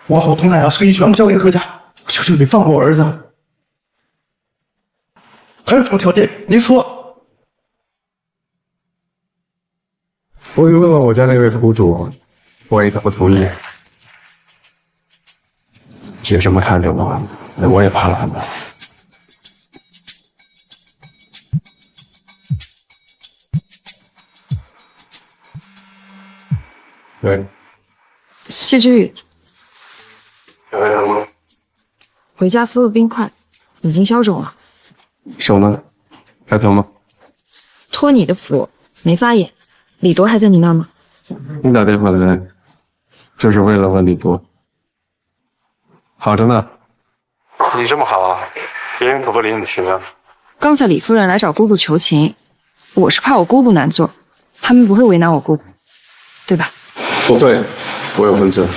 我好痛爱啊，所以全部交给何家，求求你放了我儿子。还有什么条件？您说。我去问问我家那位苦主，万一他不同意，姐这么看着我，那我也怕了他们。喂，谢之宇，有人吗？回家敷了冰块，已经消肿了。手呢？还疼吗？托你的福，没发炎。李铎还在你那儿吗？你打电话来，就是为了问李铎。好着呢。你这么好啊，别人可不领你情啊。刚才李夫人来找姑姑求情，我是怕我姑姑难做，他们不会为难我姑姑，对吧？不会，我有分寸。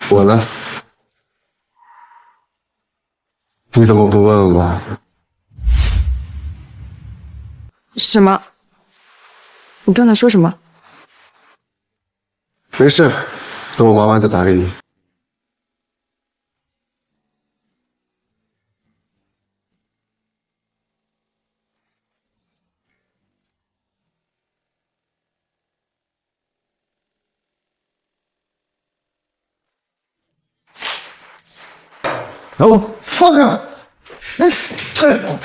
我呢？你怎么不问我？什么？你刚才说什么？没事，等我忙完再打给你。哦，放开！太棒了！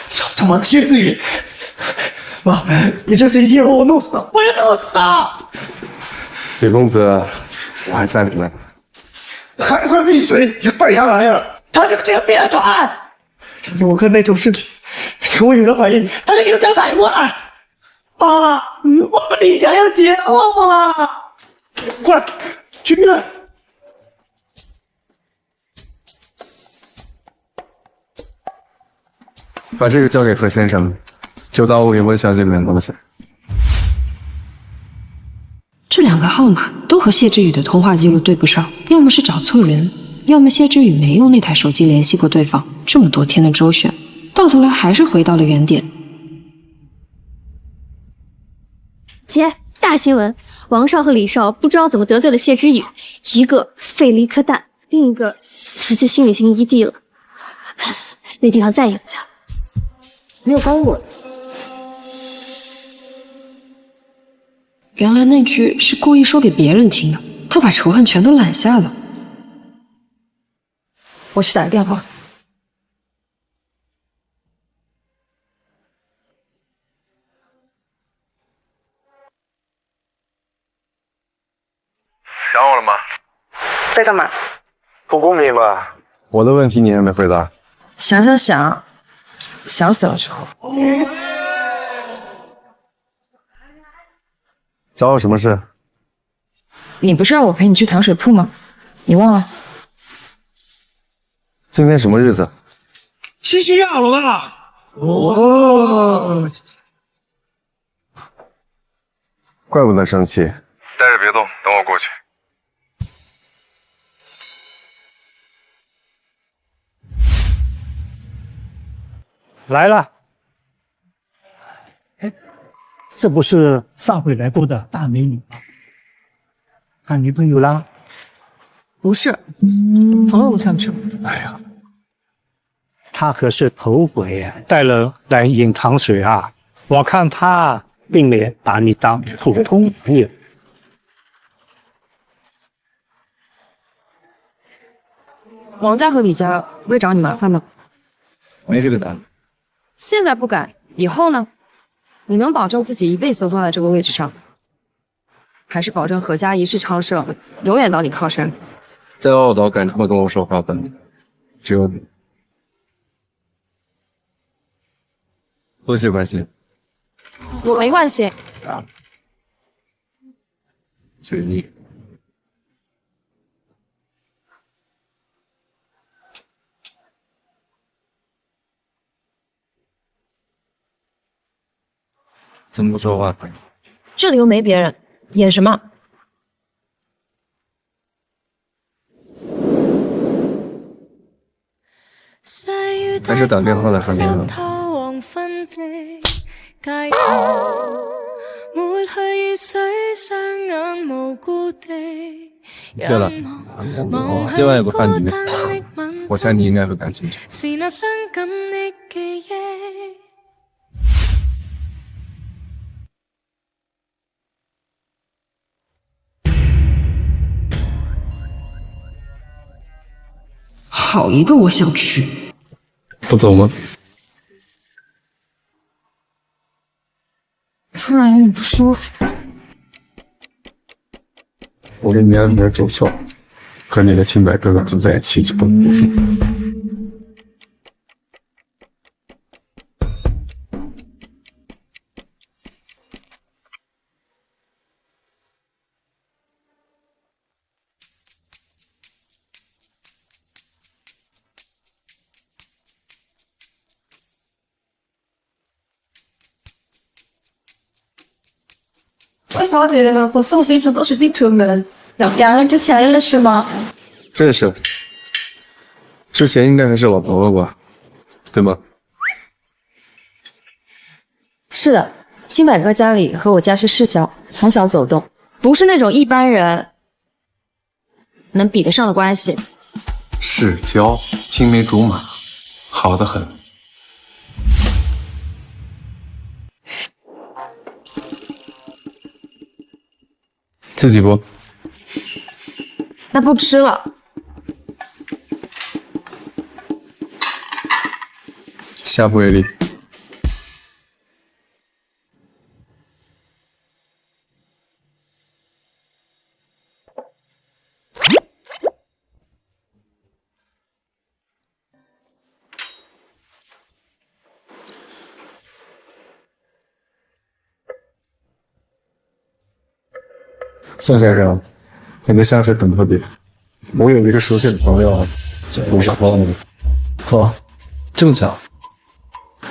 操他妈的谢子宇！妈，你这次一定要把我弄死了！我要弄死他！李公子，我还在呢。还快闭嘴！你笨啥玩意儿？他是个变态！上次我看那种视频，我有了反应，他就给我反应过来。妈，我们李家要结婚了！快去医院！把这个交给何先生，就当我给温小姐买东西。这2个号码都和谢之宇的通话记录对不上，要么是找错人，要么谢之宇没用那台手机联系过对方。这么多天的周旋，到头来还是回到了原点。姐，大新闻！王少和李少不知道怎么得罪了谢之宇，一个肺了一颗蛋，另一个直接心理性ED了。那地方再也不了。没有帮我。原来那句是故意说给别人听的，他把仇恨全都揽下了。我去打个电话。想我了吗？在干嘛？不公平吧？我的问题你还没回答。想死了之后。找我什么事？你不是让我陪你去糖水铺吗？你忘了？今天什么日子？星期二了吧？哦，怪不得生气。待着别动，等我过去。来了。哎，这不是上回来过的大美女吗？他女朋友啦？不是，从来不看不成。哎呀，他可是头回带了来饮糖水啊！我看他并没把你当普通朋友。王家和李家会找你麻烦吗？没这个胆。现在不敢，以后呢？你能保证自己一辈子都坐在这个位置上，还是保证何家一世昌盛，永远当你靠山？在傲岛敢这么跟我说话的，只有你。多谢关心。我没关系。随你。怎么不说话？这里又没别人，演什么？还是打电话来说明了。对了，今晚有个饭局，我猜你应该会感兴趣。好一个我想去。不走吗？突然有点不舒服。我给你安排住宿，和你的清白哥哥住在一起就不能不舒服。为啥别人我送行程都是进城门？两人之前认识吗？认识，之前应该还是老朋友吧，对吗？是的，清白哥家里和我家是世交，从小走动，不是那种一般人能比得上的关系。世交，青梅竹马，好得很。自己剥。那不吃了。下不为例。宋先生，你的香水很特别。我有一个熟悉的朋友，叫小包呢。哦，这么巧。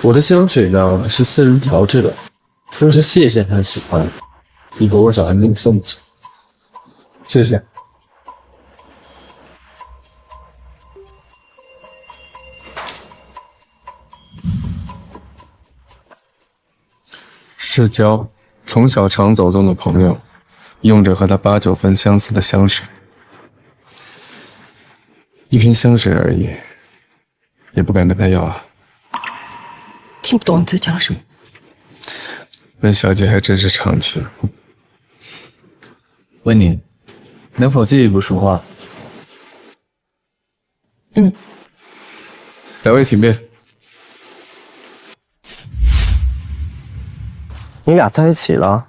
我的香水呢是私人调制的，都是谢先生喜欢，以后我找人给你送去。谢谢。世交，从小常走动的朋友。用着和他8、9分相似的香水，一瓶香水而已，也不敢跟他要啊。听不懂你在讲什么。温小姐还真是长情，问你，能否借一幅书画？两位请便。你俩在一起了，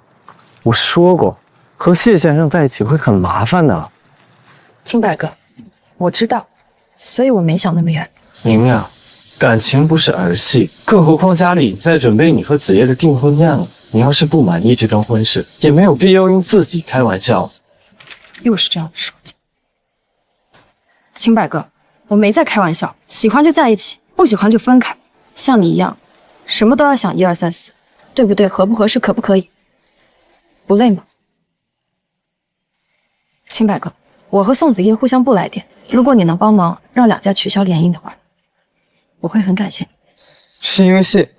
我说过，和谢先生在一起会很麻烦的。清白哥，我知道，所以我没想那么远。宁宁，感情不是儿戏，更何况家里在准备你和子夜的订婚宴了。你要是不满意这桩婚事，也没有必要用自己开玩笑。又是这样的手脚。清白哥，我没在开玩笑，喜欢就在一起，不喜欢就分开。像你一样，什么都要想1、2、3、4，对不对？合不合适？可不可以？不累吗？清白哥，我和宋子叶互相不来电，如果你能帮忙让2家取消联姻的话，我会很感谢你。是因为谢。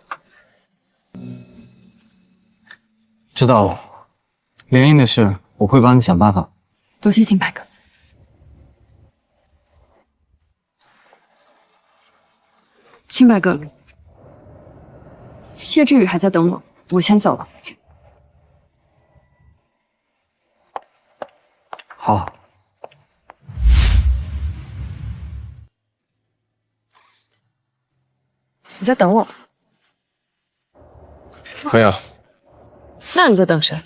知道了，联姻的事我会帮你想办法。多谢清白哥。清白哥，谢之雨还在等我，我先走了。好。你在等我？没有。那你在等谁？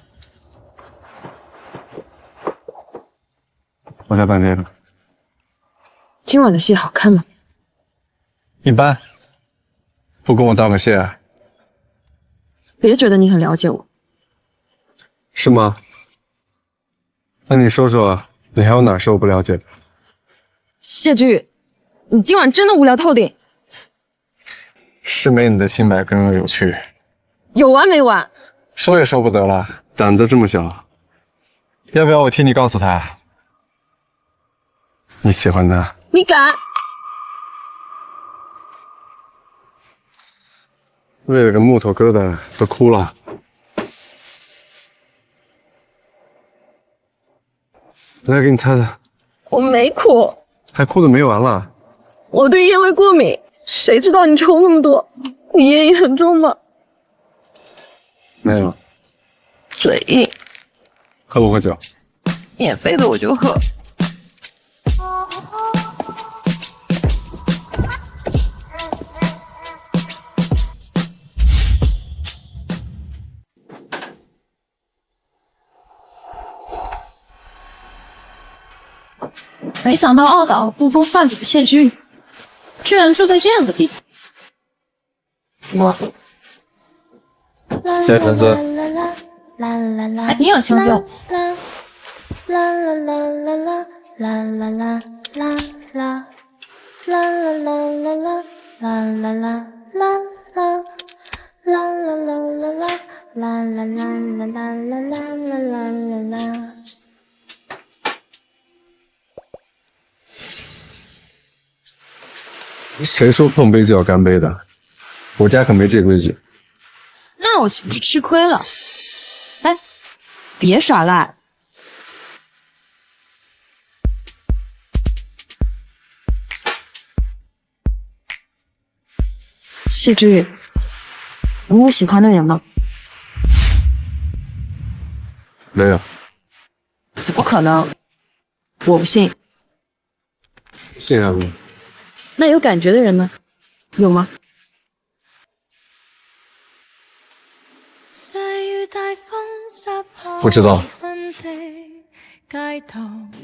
我在等这个。今晚的戏好看吗？一般。不跟我道个谢？别觉得你很了解我。是吗？那你说说，你还有哪是我不了解的？谢之雨，你今晚真的无聊透顶。是没你的清白更有趣。有完没完？说也说不得了，胆子这么小，要不要我替你告诉他，你喜欢他？你敢？为了个木头疙瘩都哭了。来，给你擦擦。我没哭。还哭的没完了？我对烟味过敏，谁知道你抽那么多？你烟瘾很重吗？没有。嘴硬。喝不喝酒？免费的我就喝。没想到傲岛不风范子的谢之雨，居然住在这样的地方。我，谢橙子，还挺有情调。谁说碰杯就要干杯的？我家可没这规矩。那我岂不是吃亏了？哎，别耍赖！谢之雨，你有喜欢的人吗？没有。怎么可能？我不信。信啊你。那有感觉的人呢？有吗？不知道。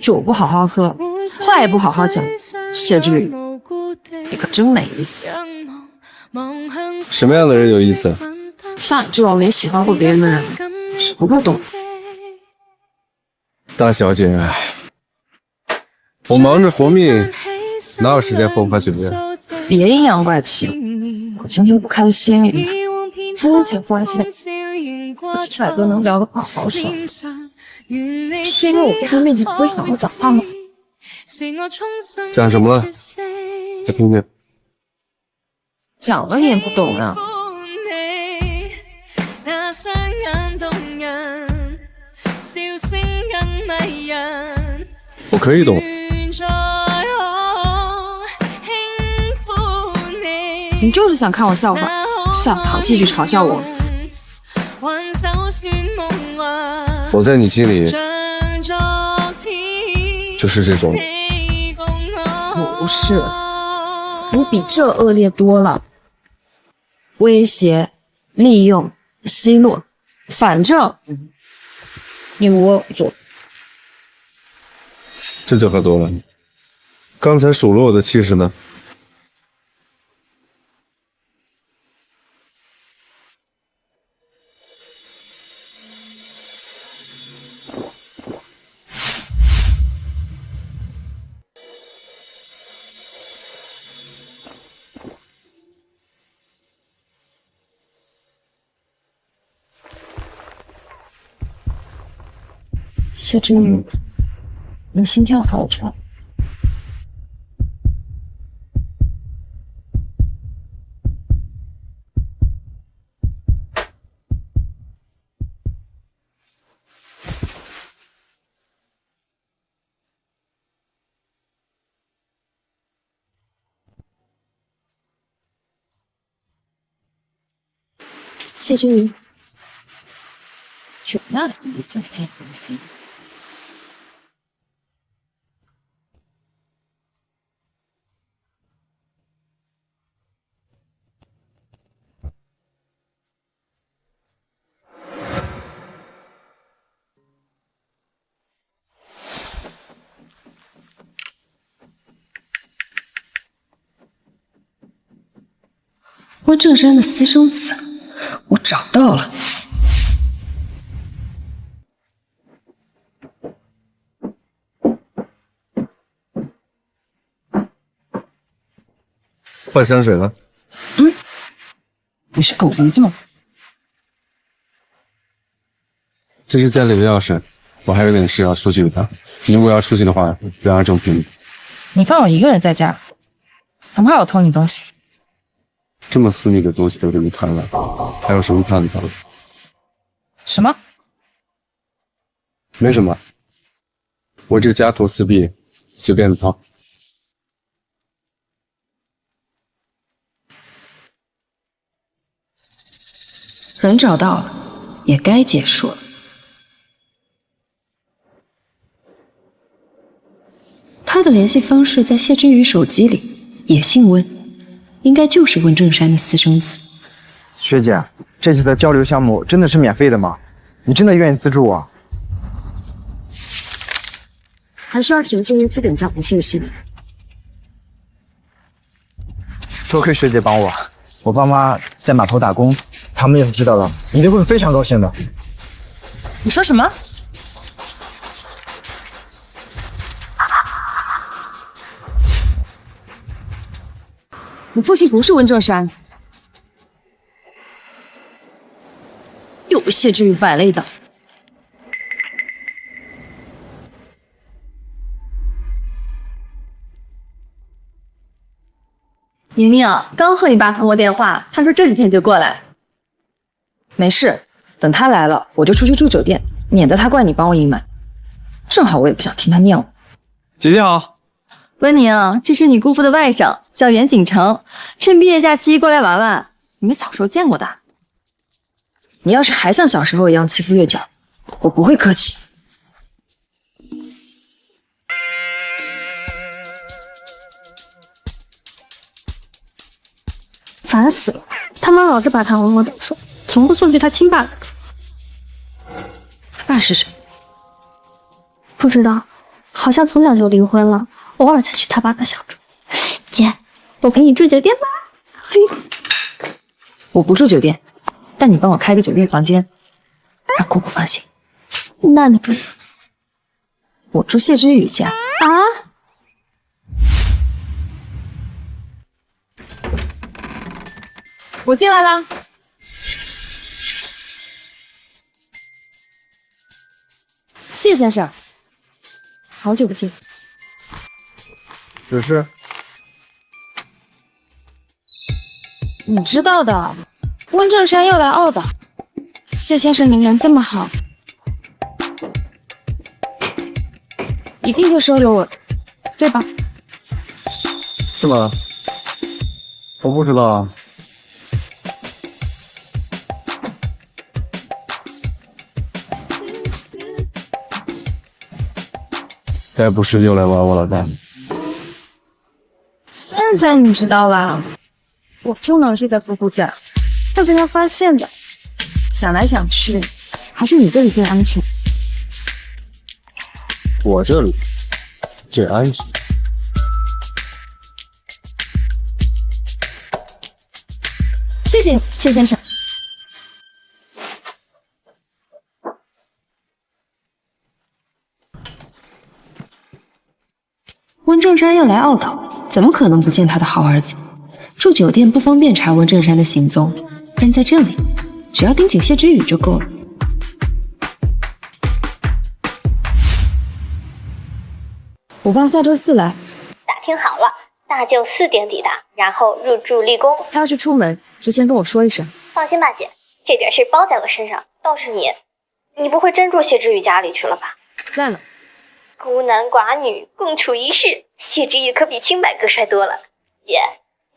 酒不好好喝，话也不好好讲，谢之雨，你可真没意思。什么样的人有意思？像你这种没喜欢过别人的人，是不会懂。大小姐，我忙着活命，哪有时间风花雪月？别阴阳怪气，我今天不开心，今天才发现，和清白哥能聊得好爽，是因为我在他面前不会好好讲话吗？讲什么了？再听听。讲了你也不懂啊。我可以懂。你就是想看我笑话，下次好继续嘲笑我。我在你心里就是这种。不是，你比这恶劣多了。威胁、利用、奚落，反正你无恶不作。这就喝多了。刚才数落我的气势呢？谢之宇，你心跳好差。谢之宇，去那里怎么样？温正山的私生子，我找到了。换香水了？你是狗鼻子吗？这是家里的钥匙，我还有点事要出去一趟。如果要出去的话，不要让正平。你放我一个人在家，很怕我偷你东西。这么私密的东西都给你看了，还有什么怕的？什么？没什么，我这家徒四壁，随便的掏。人找到了，也该结束了。他的联系方式在谢之宇手机里，也姓温，应该就是温正山的私生子。学姐，这次的交流项目真的是免费的吗？你真的愿意资助我？还需要凭这些基本交易信息。多亏学姐帮我爸妈在码头打工，他们要是知道了，一定会非常高兴的。你说什么？你父亲不是温正山，又被谢之宇摆了一道。宁宁，刚和你爸通过电话，他说这几天就过来。没事，等他来了，我就出去住酒店，免得他怪你帮我隐瞒。正好我也不想听他念我。姐姐好。温宁，这是你姑父的外甥，叫袁景成，趁毕业假期过来玩玩。你们小时候见过的。你要是还像小时候一样欺负月角，我不会客气。烦死了！他妈老是把他往我等送，从不送去他亲爸那处。他爸是谁？不知道，好像从小就离婚了，偶尔才去他爸那小住。姐，我陪你住酒店吧。嘿，我不住酒店，但你帮我开个酒店房间，让姑姑放心。那你住？我住谢之宇家。啊？我进来了。谢先生，好久不见。只是你知道的，温正山要来澳岛。谢先生，您人这么好，一定会收留我，对吧？是吗？我不知道啊。该不是又来玩我老大？现在你知道了，我不能睡在姑姑家，会被他发现的。想来想去，还是你这里最安全。我这里最安全。谢谢，谢先生。温正山要来奥岛，怎么可能不见他的好儿子？住酒店不方便查温正山的行踪，但在这里，只要盯紧谢之雨就够了。我爸下周4来。打听好了，大舅4点抵达，然后入住立功。他要是出门，之前跟我说一声。放心吧，姐，这点事包在我身上。倒是你不会真住谢之雨家里去了吧？在呢。孤男寡女共处一室，谢之雨可比清白哥帅多了。姐，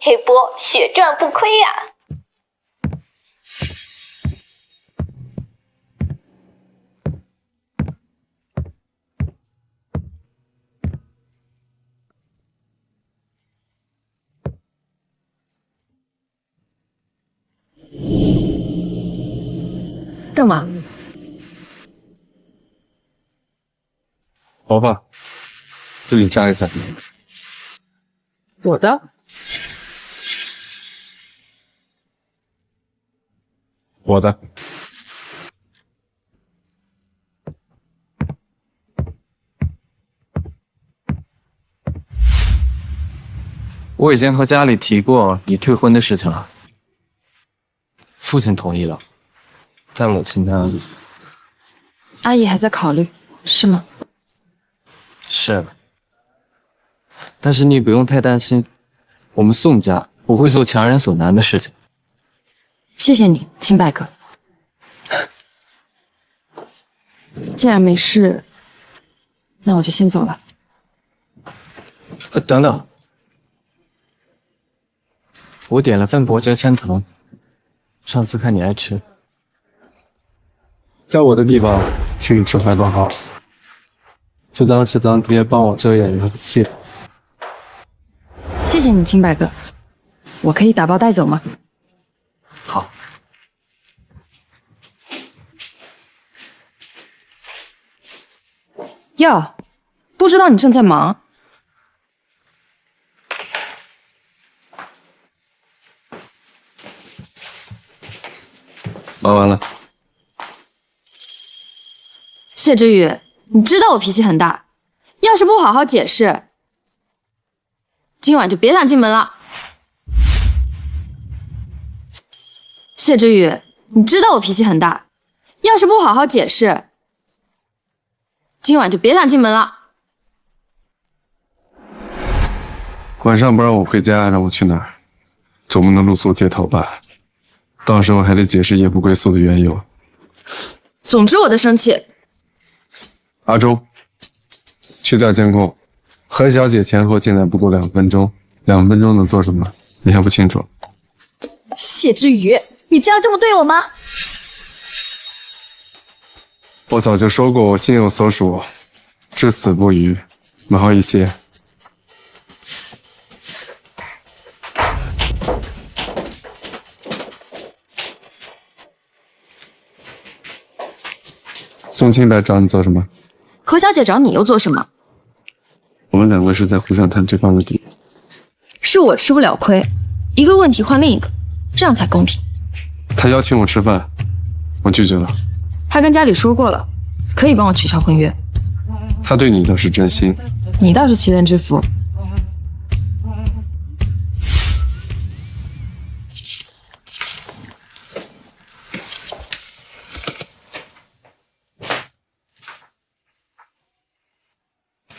这波血赚不亏呀！干嘛？头发自己扎一下。我的？我的。我已经和家里提过你退婚的事情了，父亲同意了，但母亲她……阿姨还在考虑，是吗？是，但是你不用太担心，我们宋家不会做强人所难的事情。谢谢你，清白哥。既然没事，那我就先走了。等等，我点了份伯爵千层，上次看你爱吃。在我的地方，请你吃饭多好，就当是当爹帮我遮掩一个戏。谢谢你，清白哥。我可以打包带走吗？好。哟，不知道你正在忙。忙完了。谢之宇，你知道我脾气很大，要是不好好解释，今晚就别想进门了。谢之宇，你知道我脾气很大，要是不好好解释，今晚就别想进门了。晚上不让我回家，让我去哪儿？总不能露宿街头吧？到时候还得解释夜不归宿的缘由。总之我在生气。阿周，去调监控，何小姐前后进来不够2分钟，2分钟能做什么？你还不清楚？谢之宇，你这样这么对我吗？我早就说过，我心有所属，至死不渝。忙一些。宋清白找你做什么？何小姐找你又做什么？我们2个是在互相谈对方的底。是我吃不了亏，一个问题换另一个，这样才公平。他邀请我吃饭，我拒绝了。他跟家里说过了，可以帮我取消婚约。他对你倒是真心，你倒是齐人之福。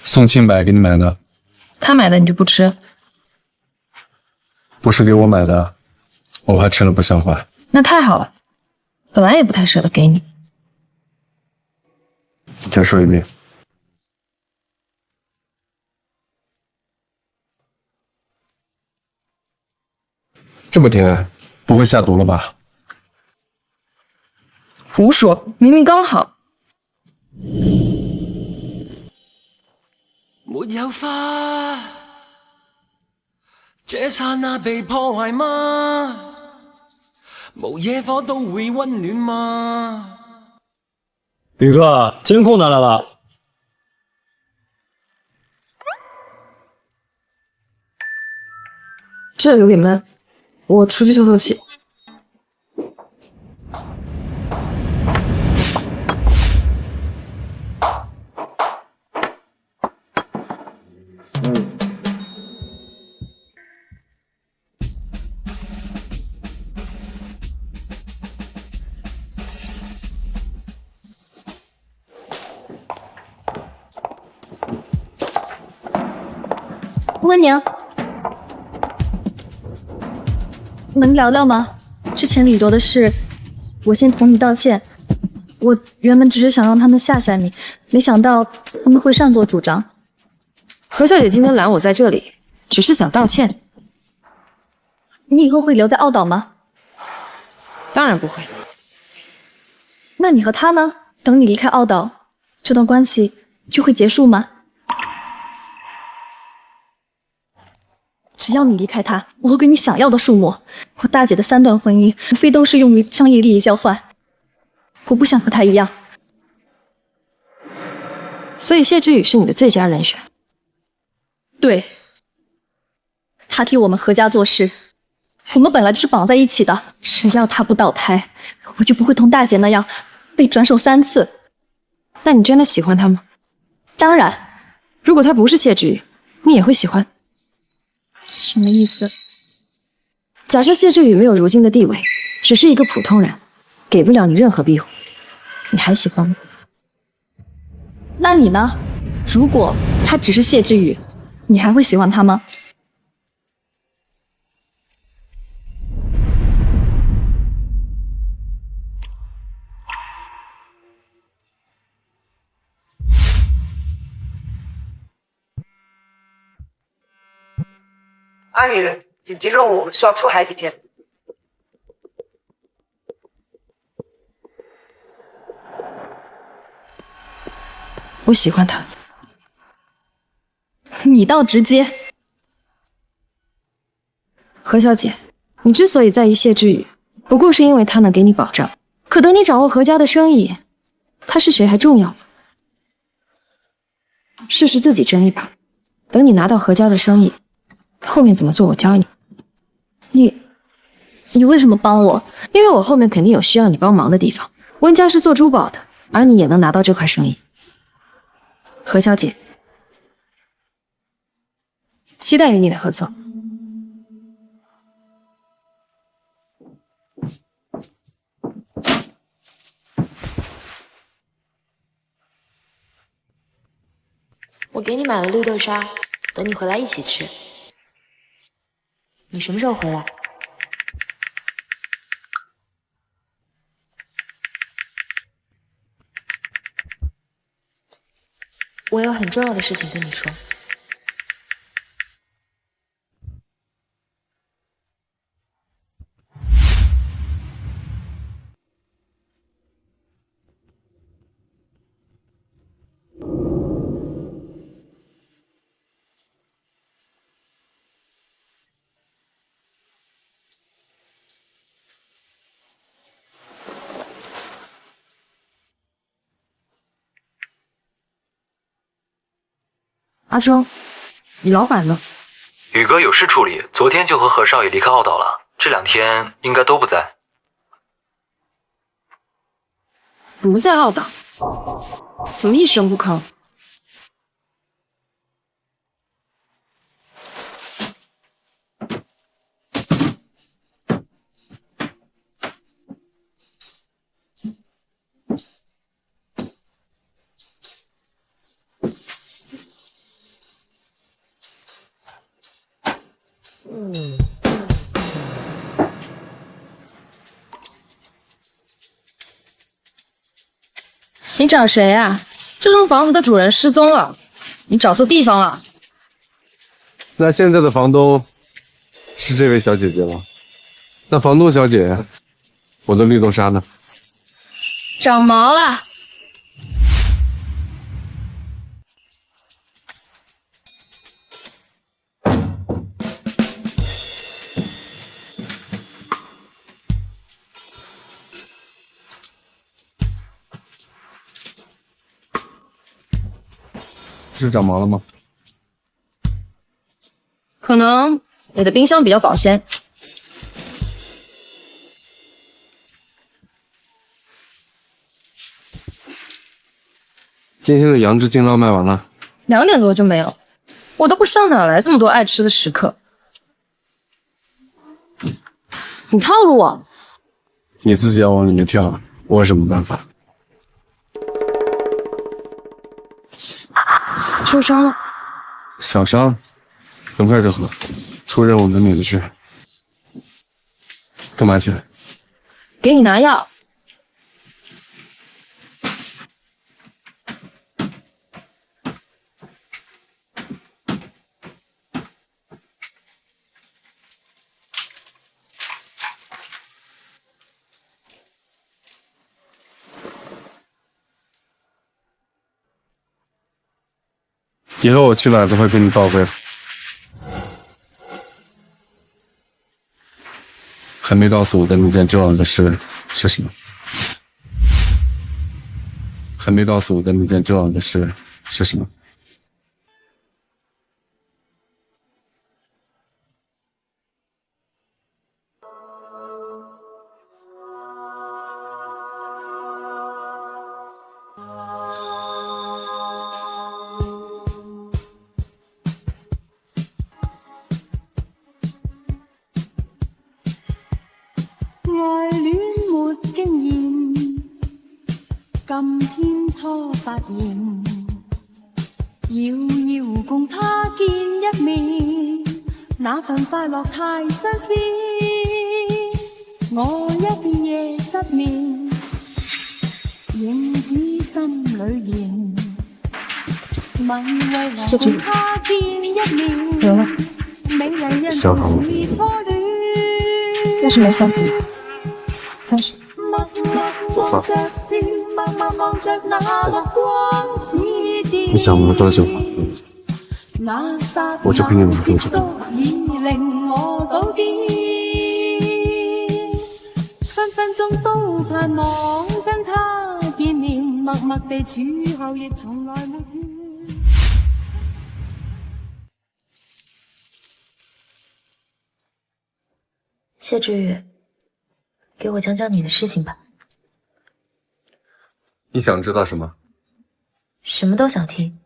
宋清白给你买的，他买的你就不吃？不是给我买的，我怕吃了不消化。那太好了，本来也不太舍得给你。再说一遍。这么甜，不会下毒了吧？胡说，明明刚好。沒有花，這剎那被破壞嗎？無野火都會溫暖嗎？宇哥，监控拿来了。这有点闷，我出去透透气。温宁，能聊聊吗？之前李铎的事，我先同你道歉。我原本只是想让他们吓吓你，没想到他们会擅作主张。何小姐今天拦我在这里，只是想道歉。你以后会留在澳岛吗？当然不会。那你和他呢？等你离开澳岛，这段关系就会结束吗？只要你离开他，我会给你想要的数目。我大姐的3段婚姻，无非都是用于商业利益交换。我不想和他一样。所以谢之宇是你的最佳人选。对，他替我们何家做事，我们本来就是绑在一起的。只要他不倒胎，我就不会同大姐那样被转手3次。那你真的喜欢他吗？当然。如果他不是谢之宇，你也会喜欢？什么意思？假设谢之宇没有如今的地位，只是一个普通人，给不了你任何庇护，你还喜欢吗？那你呢？如果他只是谢之宇，你还会喜欢他吗？阿宇，紧急任务需要出海几天。我喜欢他。你倒直接。何小姐，你之所以在意谢之宇，不过是因为他能给你保障。可等你掌握何家的生意，他是谁还重要吗？试试自己争一把，等你拿到何家的生意，后面怎么做我教你。你为什么帮我？因为我后面肯定有需要你帮忙的地方。温家是做珠宝的，而你也能拿到这块生意。何小姐，期待与你的合作。我给你买了绿豆沙，等你回来一起吃。你什么时候回来？我有很重要的事情跟你说。阿忠，你老板呢？宇哥有事处理，昨天就和何少爷离开澳岛了，这2天应该都不在。不在澳岛？怎么一声不吭？你找谁啊？这栋房子的主人失踪了，你找错地方了。那现在的房东是这位小姐姐了。那房东小姐，我的绿豆沙呢？长毛了。是长毛了吗？可能你的冰箱比较保鲜。今天的杨枝金捞卖完了2点多就没了，我都不知道哪来这么多爱吃的食客。你套路我？你自己要往里面跳，我有什么办法？受伤了？小伤，很快就好，出任务能免的事。干嘛去？给你拿药。以后我去哪儿都会跟你报备。还没告诉我的那件重要的事是什么？还没告诉我的那件重要的事是什么？爱恋没经验，今天初发现，遥遥共他见一面，那份快乐太新鲜。我一夜失眠，影子心里现，问为何共他见一面，美丽人像似初恋。为什么想你？分手。我发。你想玩多久玩我就陪你玩多久。分分鐘都盼望跟他見面，默默地處後亦從來沒怨。谢之宇，给我讲讲你的事情吧。你想知道什么？什么都想听。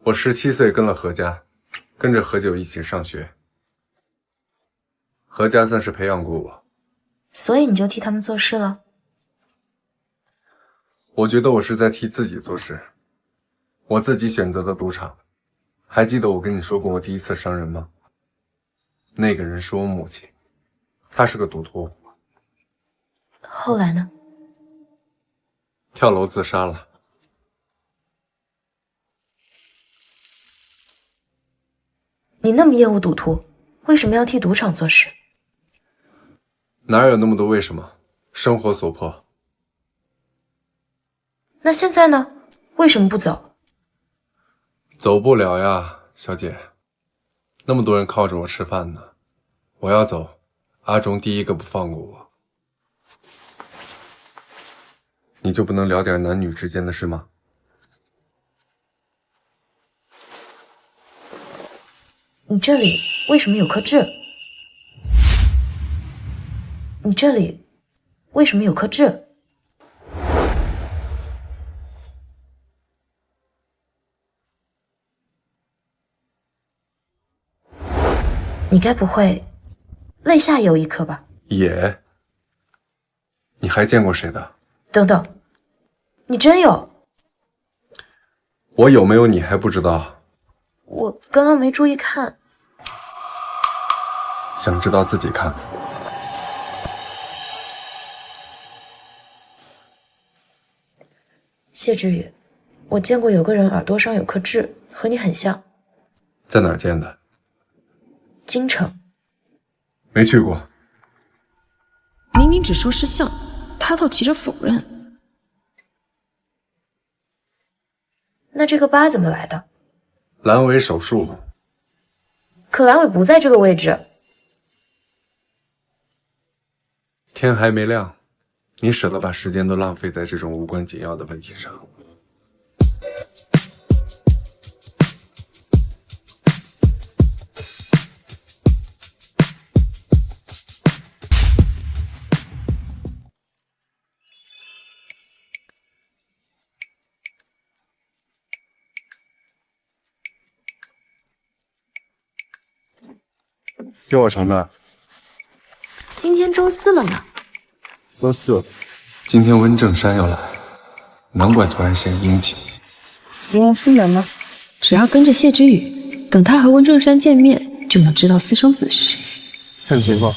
我17岁跟了何家，跟着何九一起上学。何家算是培养过我，所以你就替他们做事了？我觉得我是在替自己做事。我自己选择的赌场，还记得我跟你说过我第一次伤人吗？那个人是我母亲，她是个赌徒。后来呢？跳楼自杀了。你那么厌恶赌徒，为什么要替赌场做事？哪有那么多为什么？生活所迫。那现在呢？为什么不走？走不了呀，小姐。那么多人靠着我吃饭呢，我要走，阿忠第一个不放过我。你就不能聊点男女之间的事吗？你这里为什么有颗痣？你这里为什么有颗痣？你该不会肋下也有一颗吧？也？你还见过谁的？等等，你真有？我有没有你还不知道？我刚刚没注意看。想知道自己看。谢之宇，我见过有个人耳朵上有颗痣，和你很像。在哪儿见的？京城。没去过。明明只说是像，他倒急着否认。那这个疤怎么来的？阑尾手术。可阑尾不在这个位置。天还没亮，你舍得把时间都浪费在这种无关紧要的问题上？给我尝尝。今天周4了呢。周4，今天温正山要来，难怪突然显殷勤。今天出门吗？只要跟着谢之雨，等他和温正山见面，就能知道私生子是谁。看情况。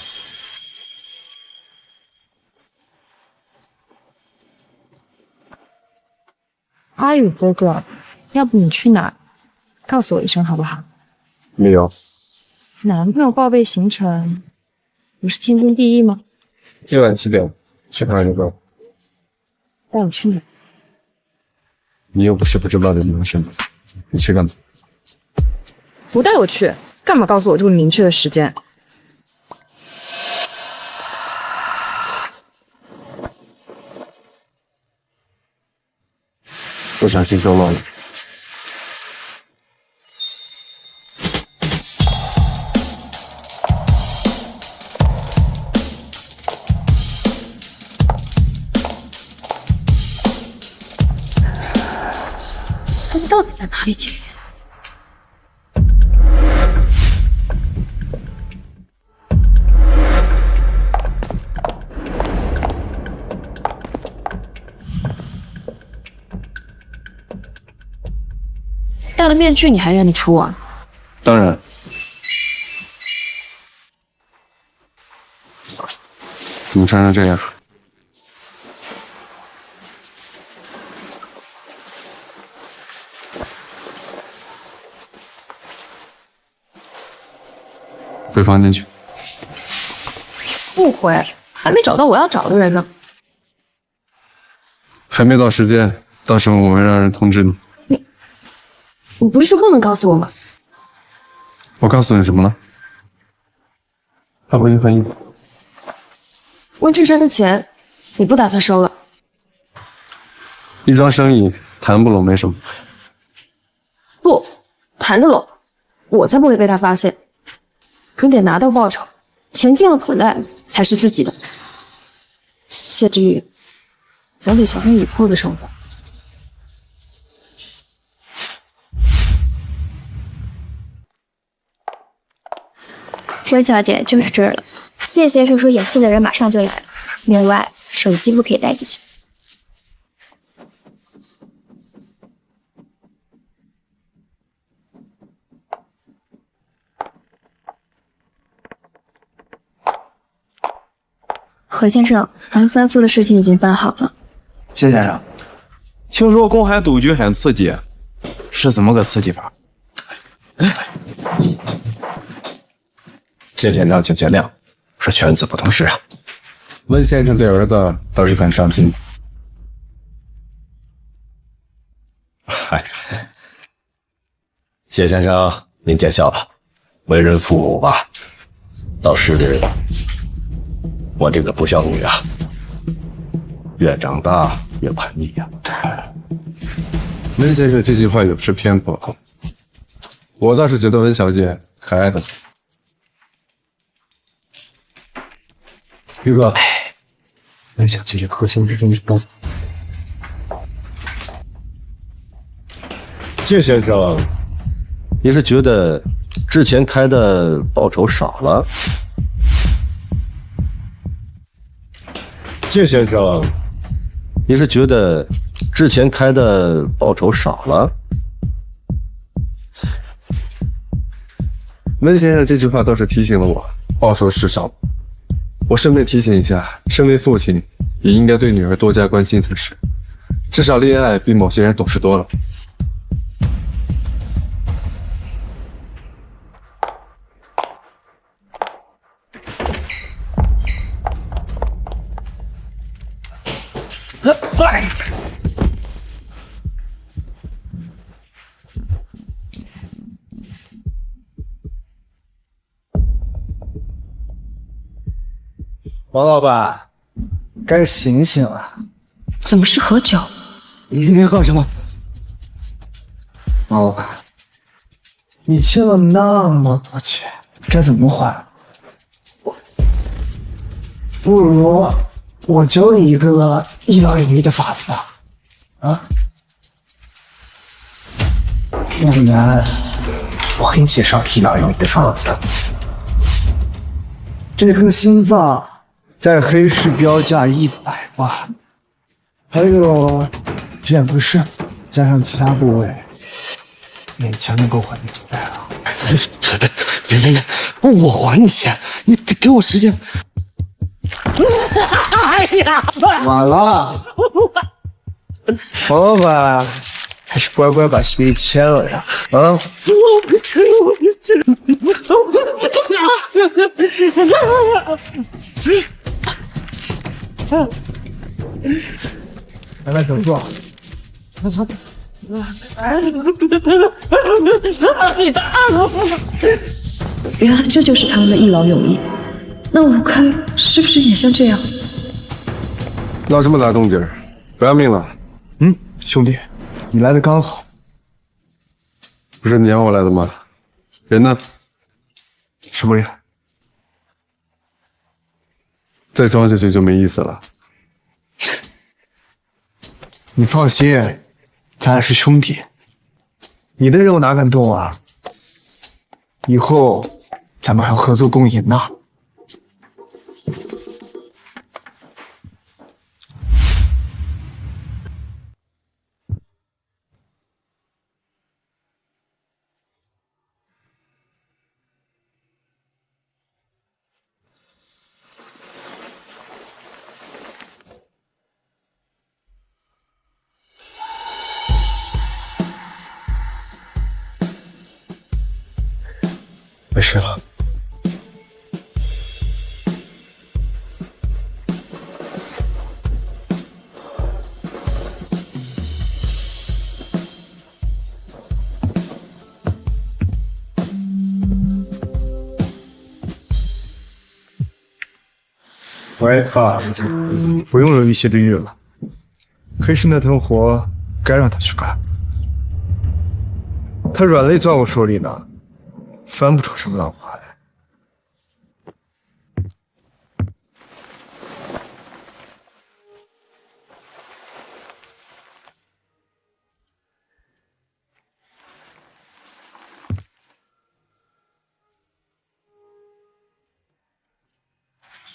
阿宇哥哥，要不你去哪儿？告诉我一声好不好？没有。男朋友报备行程，不是天经地义吗？今晚7点去看一个。带我去哪儿？你又不是不知道的女生，你去干嘛？不带我去，干嘛告诉我这么明确的时间？不小心收漏了。他们到底在哪里见面？戴了面具，你还认得出我？当然。怎么穿成这样？回房间去。不回，还没找到我要找的人呢。还没到时间，到时候我会让人通知你。你不是说不能告诉我吗？我告诉你什么了？他回去翻译。温正山的钱，你不打算收了？一桩生意谈不拢没什么。不，谈得拢，我才不会被他发现。可得拿到报酬，钱进了口袋才是自己的。谢之雨，总得小心以后的生活。温小姐就是这儿了。谢先生说演戏的人马上就来了，另外手机不可以带进去。何先生，您吩咐的事情已经办好了。谢先生，听说公海赌局很刺激，是怎么个刺激法？谢先生，请见谅，是犬子不懂事啊。温先生对儿子倒是很上心。嗨，谢先生，您见笑了。为人父母吧，倒是我这个不孝女啊，越长大越叛逆呀。温先生这句话有失偏颇，我倒是觉得温小姐可爱的很。宇哥，温小姐核心之中是高。谢先生，你是觉得之前开的报酬少了？谢先生，你是觉得之前开的报酬少了？温先生这句话倒是提醒了我，报酬是少。我顺便提醒一下，身为父亲，也应该对女儿多加关心才是。至少恋爱比某些人懂事多了。王老板，该醒醒了！怎么是何九？你要干什么？王老板，你欠了那么多钱，该怎么还？不如我教你一个一劳永逸的法子吧。啊？不然我给你介绍一劳永逸的法子。这颗心脏在黑市标价100万，还有这2个肾加上其他部位，勉强能够还你这贷了。别，我还你钱，你得给我时间。哎呀，晚了，黄老板还是乖乖把协议签了呀！啊！我不签，来整座。原来这就是他们的一劳永逸。那吴开是不是也像这样？闹这么大动静儿，不要命了？兄弟，你来的刚好。不是你让我来的吗？人呢？什么人？再装下去就没意思了。你放心，咱俩是兄弟，你的肉哪敢动啊？以后咱们还要合作共赢呢。没事了。喂，爸，不用留一些的月了。黑市那团活该让他去干，他软肋攥我手里呢。翻不出什么浪花来。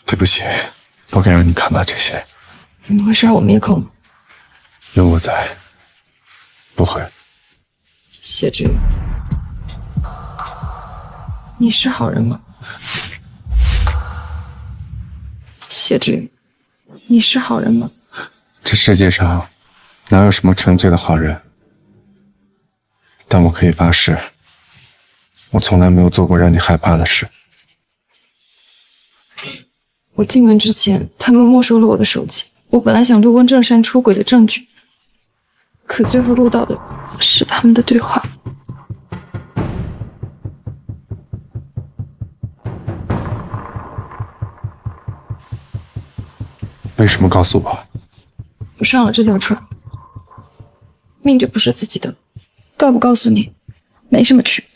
对不起，不该让你看到这些。你会杀我灭口吗？有我在，不会。谢之宇，你是好人吗？谢之宇，你是好人吗？这世界上哪有什么纯粹的好人？但我可以发誓，我从来没有做过让你害怕的事。我进门之前，他们没收了我的手机。我本来想录温正山出轨的证据，可最后录到的是他们的对话。为什么告诉我？我上了这条船，命就不是自己的，告不告诉你，没什么区别。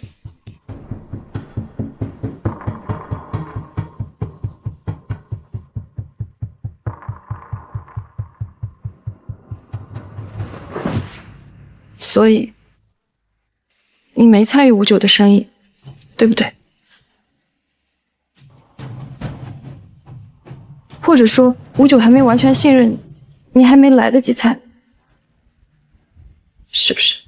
所以，你没参与吴九的生意，对不对？或者说，吴九还没完全信任你，你还没来得及参与，是不是？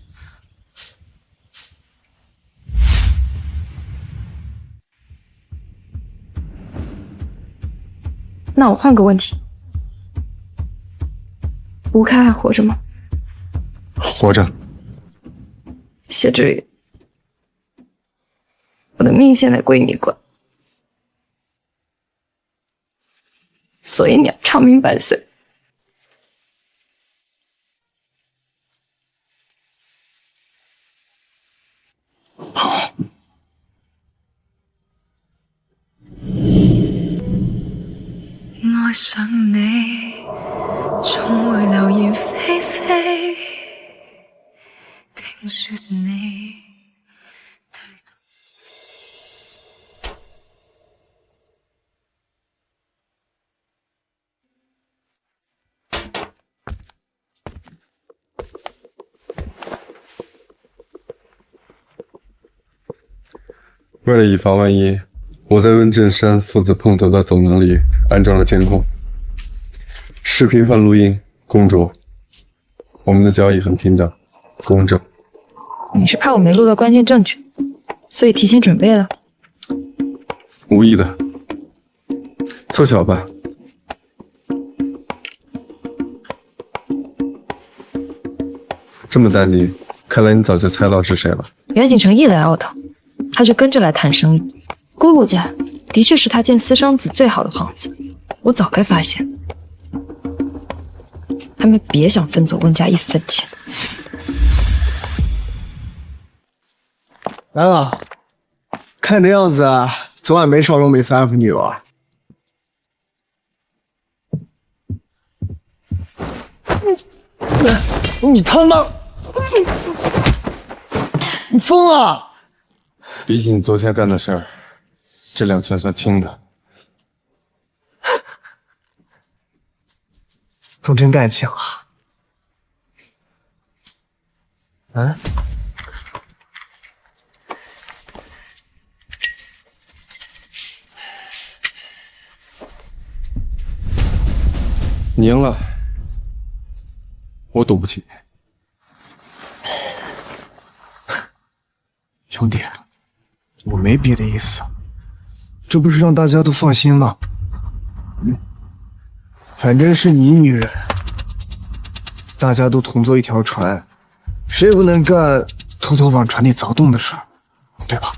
那我换个问题，吴开还活着吗？活着。谢之宇，我的命现在归你管，所以你要长命百岁。好。愛上你，總會流言霏霏。聽說你为了以防万一，我在温震山父子碰头的走廊里安装了监控，视频和录音公诸。我们的交易很平等、公正。你是怕我没录到关键证据，所以提前准备了？无意的，凑巧吧。这么淡定，看来你早就猜到是谁了。袁景成一来澳岛，他就跟着来谈生意。姑家的确是他见私生子最好的房子，我早该发现。他们别想分走温家一分钱。来了，看这样子，昨晚没少用美斯 F 女吧？你他妈，你疯了！比起你昨天干的事儿，这2000算轻的。都真干起了。啊？你赢了，我赌不起。兄弟，我没别的意思，这不是让大家都放心吗？反正是你女人，大家都同坐一条船，谁也不能干偷偷往船里凿洞的事儿，对吧？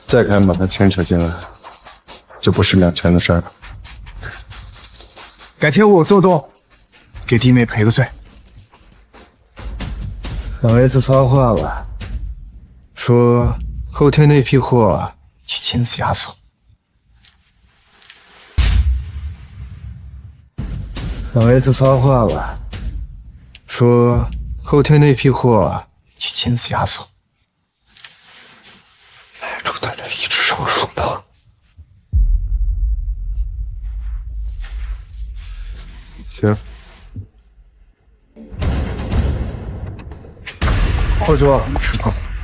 再敢把他牵扯进来，就不是2000的事儿了。改天我做洞，给弟妹赔个罪。老爷子发话了，说后天那批货你亲自押送。老爷子发话了，说后天那批货你亲自押送。赖主在这一直手术呢。行。后叔，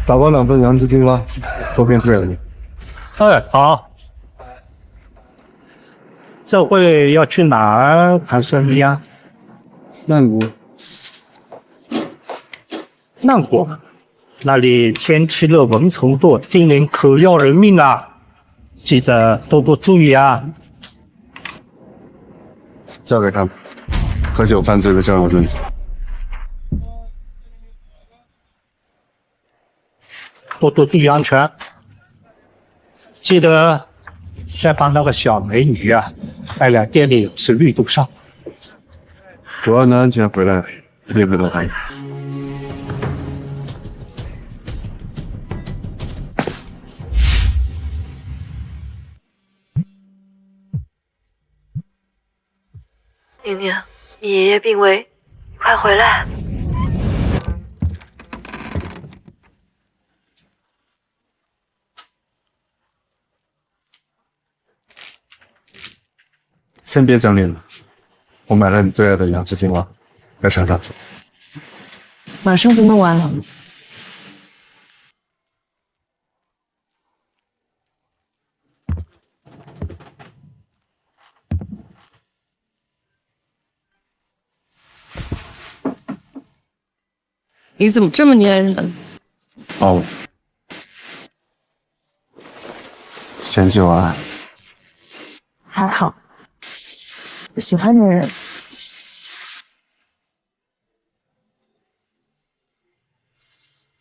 打包2份杨枝金蛙，多变对了你。哎，好。这会要去哪儿谈生意啊？曼谷。曼谷，那里天气热，蚊虫多，病人可要人命啊！记得多多注意啊。交给他们，喝酒犯罪的照样论罪。多多注意安全。记得再帮那个小美女啊，带来店里吃绿豆沙。主要能安全回来，别回头看。宁宁，你爷爷病危，快回来！先别整理了，我买了你最爱的杨枝金蛙，来尝尝。马上就弄完了。你怎么这么粘人？哦，嫌弃我爱？还好，我喜欢粘人。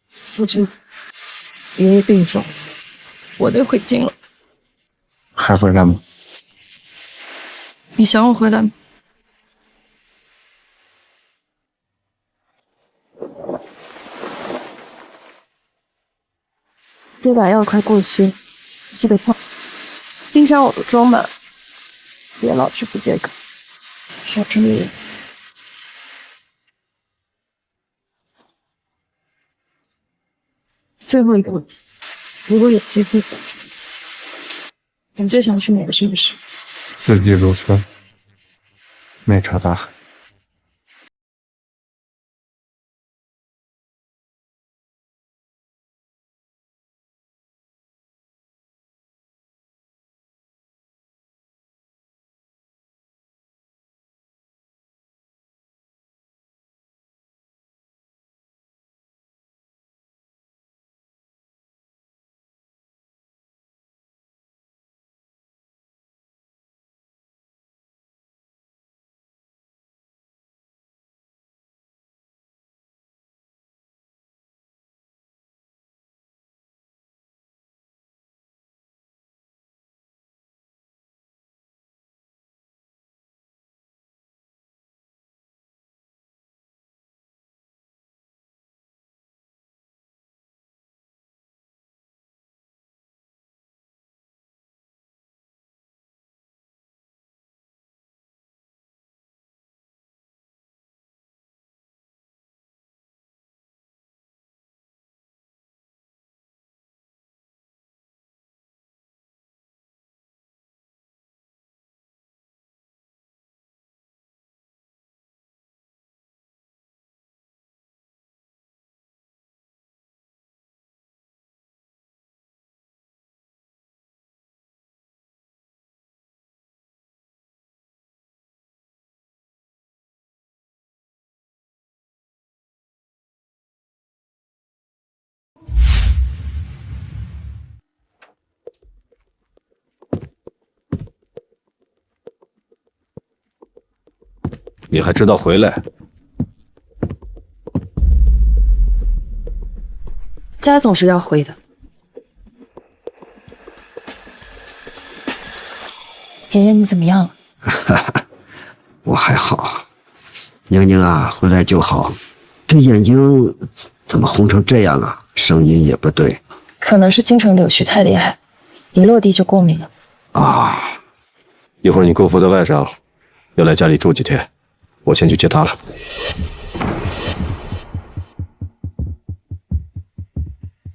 父亲，爷爷病重，我得回京了。还回来吗？你想我回来吗？这把药快过期，记得放。冰箱我都装满了，别老吃不健康。小注意。最后一个问题，如果有机会，你最想去哪个城市？四季如春，面朝大海。你还知道回来？家总是要回的。爷爷，你怎么样了？我还好。宁宁啊，回来就好。这眼睛怎么红成这样啊？声音也不对。可能是京城柳絮太厉害，一落地就过敏了。啊，一会儿你姑父的外甥要来家里住几天，我先去接他了。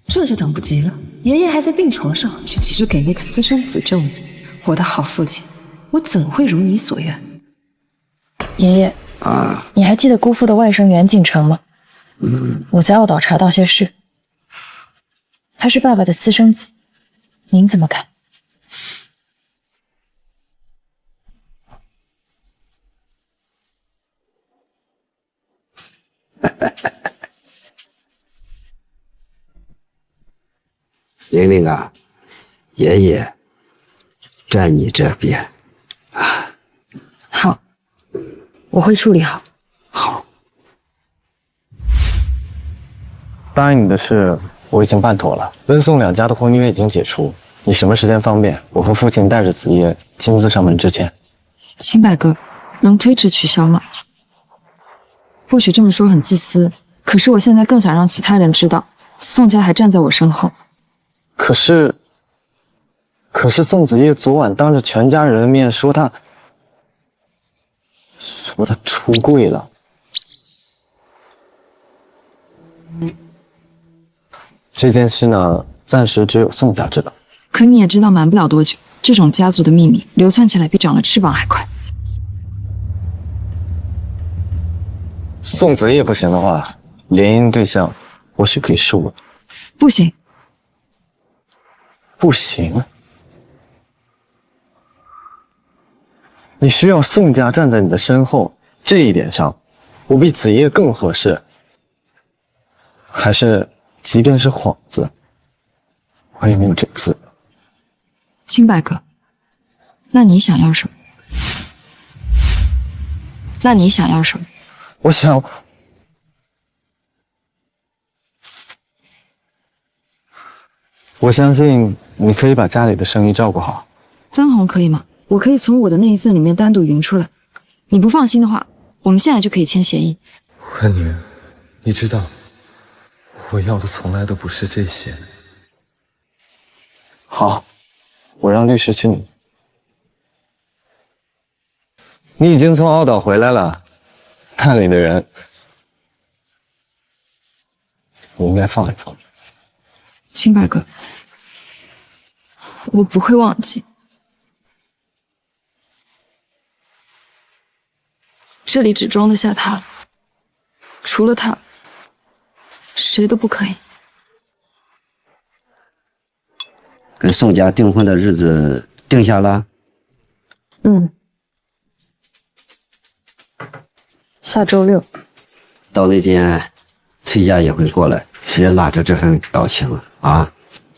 这就等不及了。爷爷还在病床上，就急着给那个私生子救你。我的好父亲，我怎会如你所愿？爷爷啊，你还记得姑父的外甥袁景成吗？我在澳岛查到些事，他是爸爸的私生子，您怎么看？玲玲啊，爷爷站你这边。好，我会处理好。答应你的事我已经办妥了，温宋两家的婚约已经解除。你什么时间方便，我和父亲带着子夜亲自上门致歉。清白哥，能推迟取消吗？或许这么说很自私，可是我现在更想让其他人知道，宋家还站在我身后。可是宋子夜昨晚当着全家人的面说他出柜了。这件事呢，暂时只有宋家知道。可你也知道，瞒不了多久，这种家族的秘密流窜起来比长了翅膀还快。宋子夜不行的话，联姻对象或许可以是我。不行。不行，你需要宋家站在你的身后，这一点上，我比子夜更合适。还是，即便是幌子，我也没有这个资格。清白哥，那你想要什么？我相信你可以把家里的生意照顾好。分红可以吗？我可以从我的那一份里面单独匀出来。你不放心的话，我们现在就可以签协议。温宁，你知道，我要的从来都不是这些。好，我让律师去你。你已经从澳岛回来了，那里的人，你应该放一放。清白哥，我不会忘记。这里只装得下他，除了他，谁都不可以。跟宋家订婚的日子定下了？下周6。到那天，崔家也会过来，别拉着这份表情啊！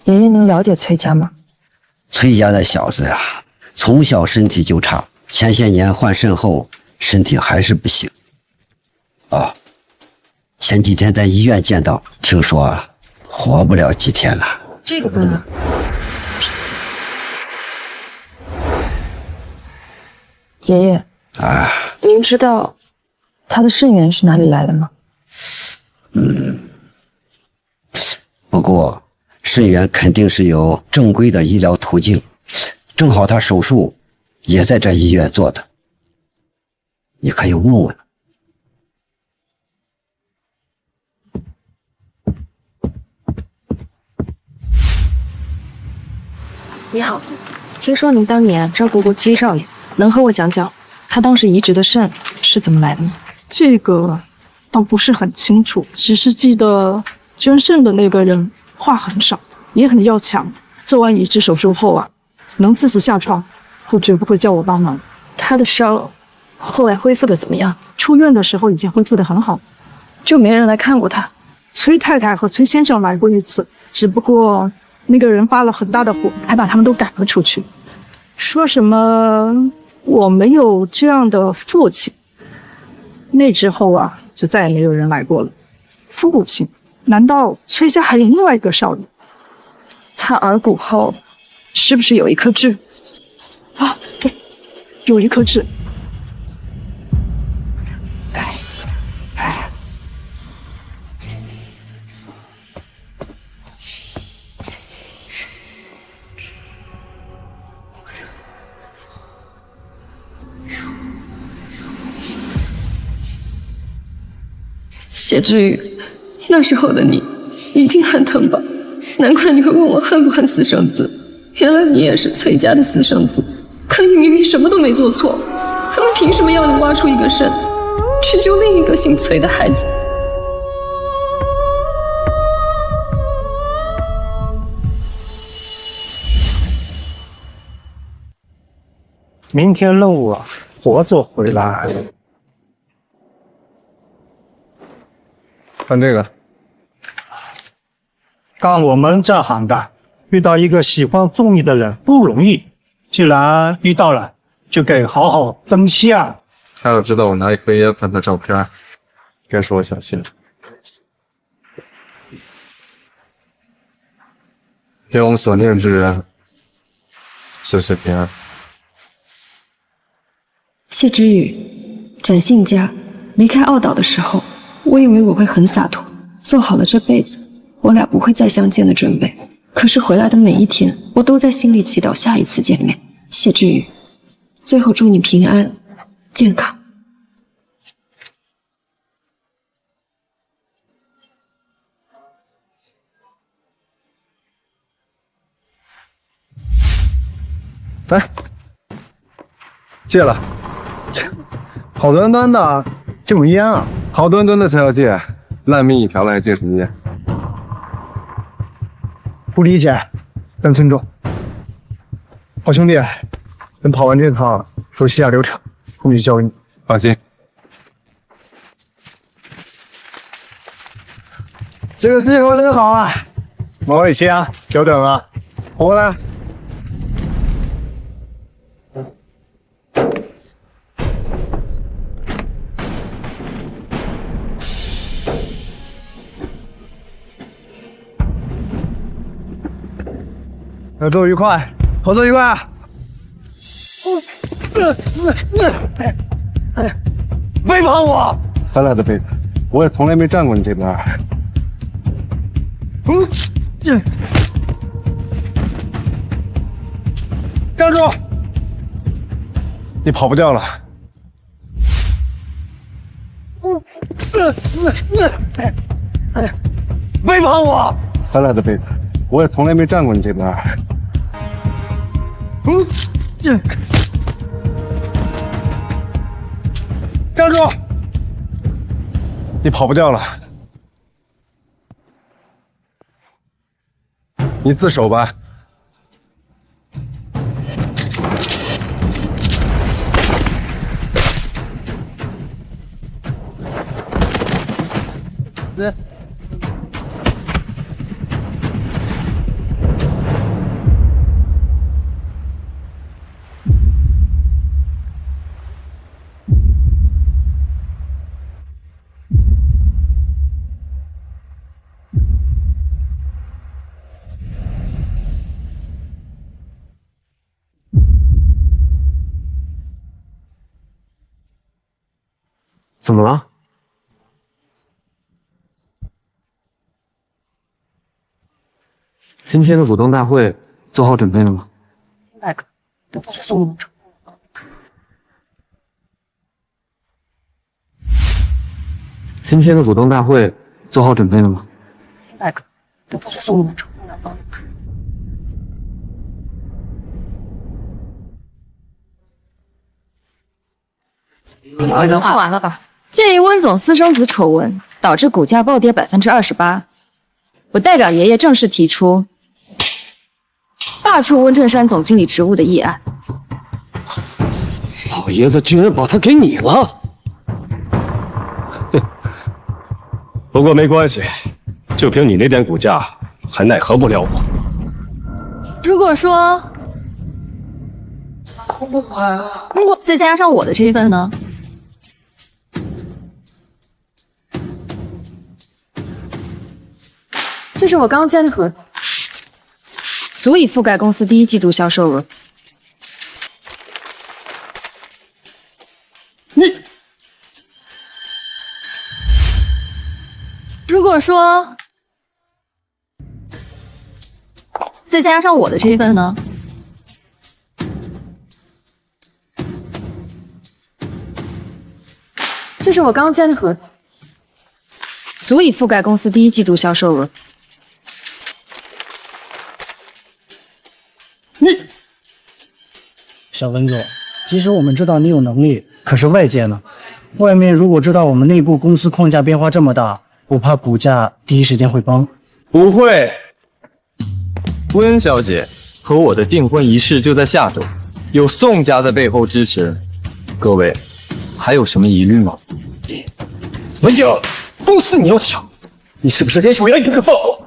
爷爷，您了解崔家吗？崔家的小子呀，从小身体就差，前些年换肾后，身体还是不行。啊，前几天在医院见到，听说活不了几天了。这个呢？爷爷啊，您知道他的肾源是哪里来的吗？不过肾源肯定是有正规的医疗途径，正好他手术也在这医院做的，你可以问问。你好，听说您当年照顾过崔少爷，能和我讲讲他当时移植的肾是怎么来的吗？这个倒不是很清楚，只是记得捐肾的那个人话很少，也很要强。做完移植手术后啊，能自己下床，我绝不会叫我帮忙。他的伤后来恢复的怎么样？出院的时候已经恢复得很好，就没人来看过他。崔太太和崔先生来过一次，只不过那个人发了很大的火，还把他们都赶了出去，说什么我没有这样的父亲，那之后啊，就再也没有人来过了。父亲，难道崔家还有另外一个少爷？他耳骨后是不是有一颗痣？啊，对，有一颗痣。谢之宇，那时候的你一定很疼吧？难怪你会问我恨不恨私生子，原来你也是崔家的私生子。可你明明什么都没做错，他们凭什么要你挖出一个肾，去救另一个姓崔的孩子？明天任务啊，活着回来。看这个，干我们这行的，遇到一个喜欢重你的人不容易。既然遇到了，就得好好珍惜啊！他要知道我拿一颗烟翻他照片，该说我小心了。愿我们所念之人岁岁平安。谢之宇，展信家离开傲岛的时候，我以为我会很洒脱，做好了这辈子我俩不会再相见的准备。可是回来的每一天，我都在心里祈祷下一次见面。谢之宇，最后祝你平安健康。来，戒了。好端端的这种烟啊，好端端的才要戒，烂命一条了还戒什么烟？不理解，但尊重。好兄弟，等跑完这趟，熟悉下流程，后面就交给你。放心。这个计划真好啊！毛伟清，久等了，我来。合作愉快，合作愉快！背叛我！咱俩的背叛，我也从来没站过你这边。站住！你跑不掉了。背叛我！咱俩的背叛，我也从来没站过你这边。站住！你跑不掉了。你自首吧。怎么了？今天的股东大会做好准备了吗？今天的股东大会做好准备了吗？画完了吧？鉴于温总私生子丑闻导致股价暴跌28%，我代表爷爷正式提出罢黜温正山总经理职务的议案。老爷子居然把他给你了！不过没关系，就凭你那点股价，还奈何不了我。如果说再加上我的这一份呢？这是我刚签的合同，足以覆盖公司第一季度销售额。如果说再加上我的这份呢？这是我刚签的合同，足以覆盖公司第一季度销售额。小文总，即使我们知道你有能力，可是外界呢？外面如果知道我们内部公司框架变化这么大，我怕股价第一时间会崩。不会，温小姐和我的订婚仪式就在下周，有宋家在背后支持，各位还有什么疑虑吗？文景，公司你要抢，你是不是连我要你都肯放过？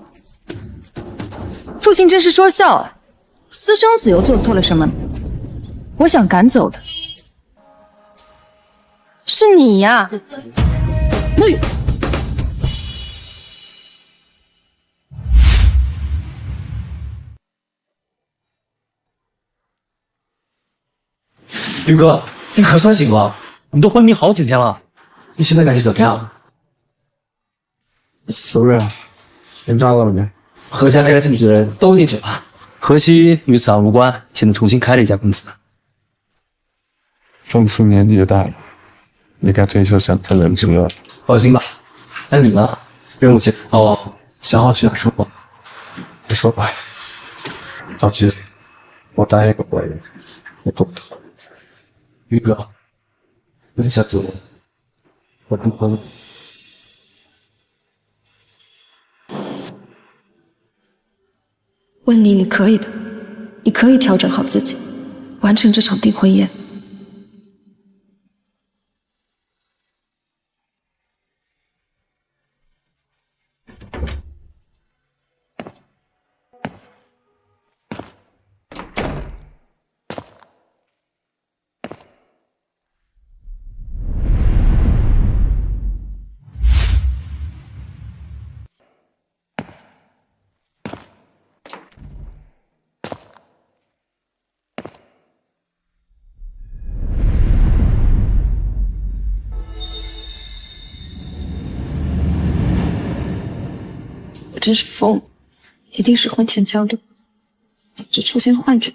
父亲真是说笑啊！私生子又做错了什么？我想赶走的是你呀！宇哥，你可算醒了！你都昏迷好几天了，你现在感觉怎么样？Sorry 啊，人抓到了没？何家那个进去的人都进去了，何西与此案无关，现在重新开了一家公司。钟叔年纪也大了，也该退休享天伦之乐了。放心吧，那你呢？任务结束后，想好去哪生活？再说吧。早期我答应过你，你懂的。宇哥，温小姐，我订婚了。温妮，你可以的，你可以调整好自己，完成这场订婚宴。我真是疯了，一定是婚前焦虑，导致出现幻觉。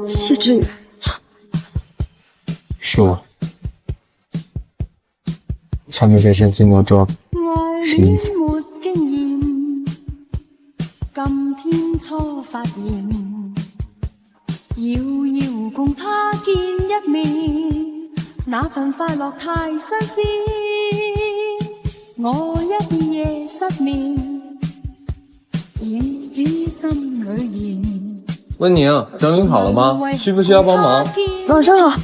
谢之宇，是我。穿着这身筋膜装，什么意思？今天初發現，遙遙共他見一面，那份快樂太新鮮。我一夜失眠，已知心裏言。温宁，整理好了嗎？需不需要幫忙？晚上好，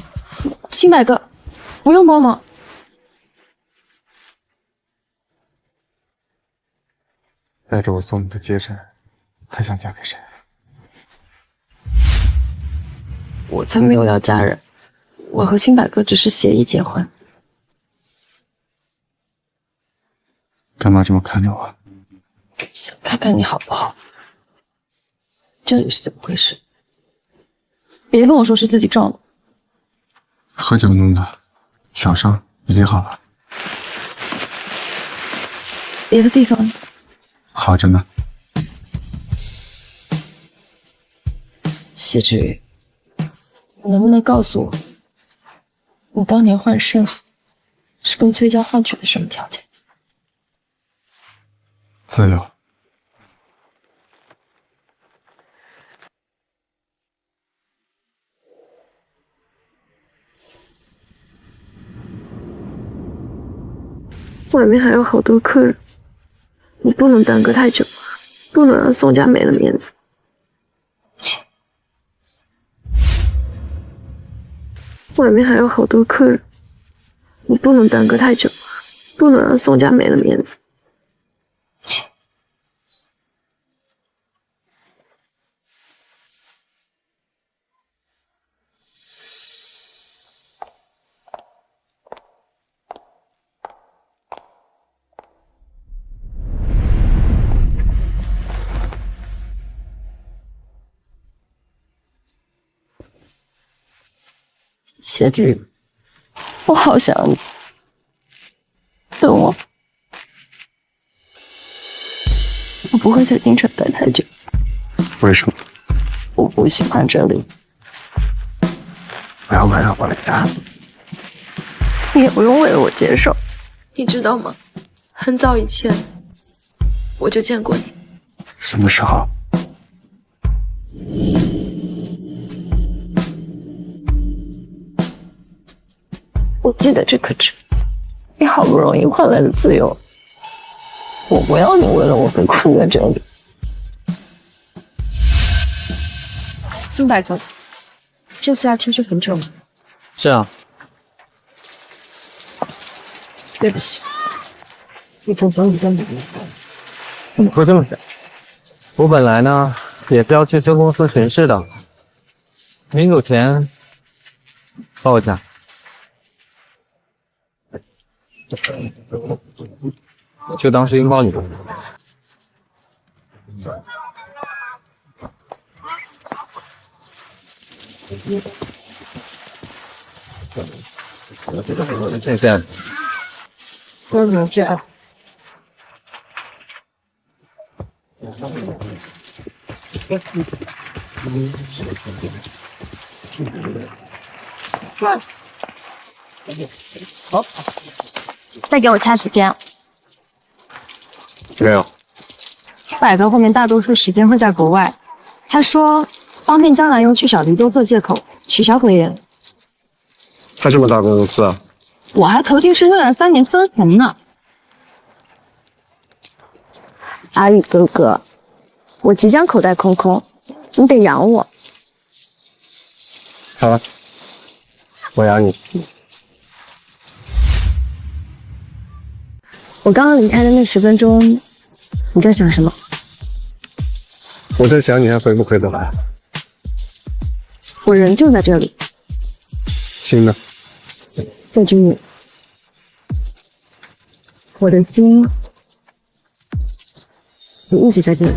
青柏哥，不用幫忙。带着我送你的戒指，还想嫁给谁？我才没有要嫁人，我和青柏哥只是协议结婚。干嘛这么看着我？想看看你好不好？这里是怎么回事？别跟我说是自己撞的。喝酒弄的，小伤已经好了。别的地方好着呢。谢之宇，你能不能告诉我，你当年换肾是跟崔家换取的什么条件？自由。外面还有好多客人，你不能耽搁太久，不能让宋家没了面子。外面还有好多客人，你不能耽搁太久，不能让宋家没了面子。谢志，我好想你，等我。我不会在京城待太久。为什么？我不喜欢这里。我要晚上回家。你也不用为了我接受。你知道吗？很早以前我就见过你。什么时候？我记得这颗痣，你好不容易换来的自由，我不要你为了我被困在这里。孙百合，这次要出去很久吗？是啊。对不起，一直等你这么久。不是这么想，我本来呢也是要去修公司巡视的，临走前抱我一下。就当是拥抱你吧。再见。为什么这样？好，再给我掐时间。没有。百合后面大多数时间会在国外，他说方便将来用去小离多做借口取消会议。他这么大公司啊？我还投进去为了3年分红呢。阿宇哥哥，我即将口袋空空，你得养我。好了，我养你。我刚刚离开的那10分钟，你在想什么？我在想你还回不回得来？我人就在这里。心呢？在这里。我的心也一直在这里。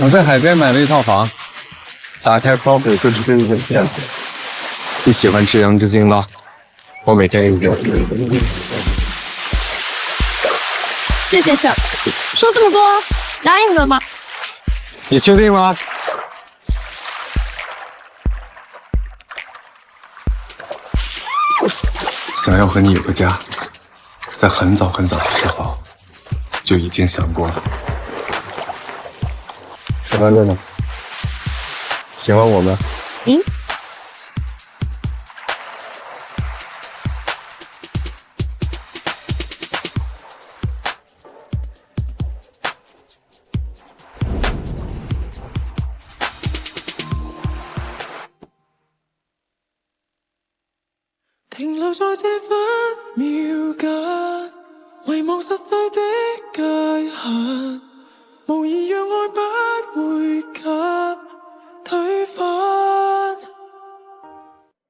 我在海边买了一套房，打开包给就是这个片子。你喜欢吃杨枝精了？我每天一个。谢先生，说这么多，答应了吗？你确定吗？想要和你有个家，在很早很早的时候就已经想过了。喜欢这吗？喜欢我吗？嗯。停留在這分秒間，遺忘實際的界限，無疑讓愛不會給推翻。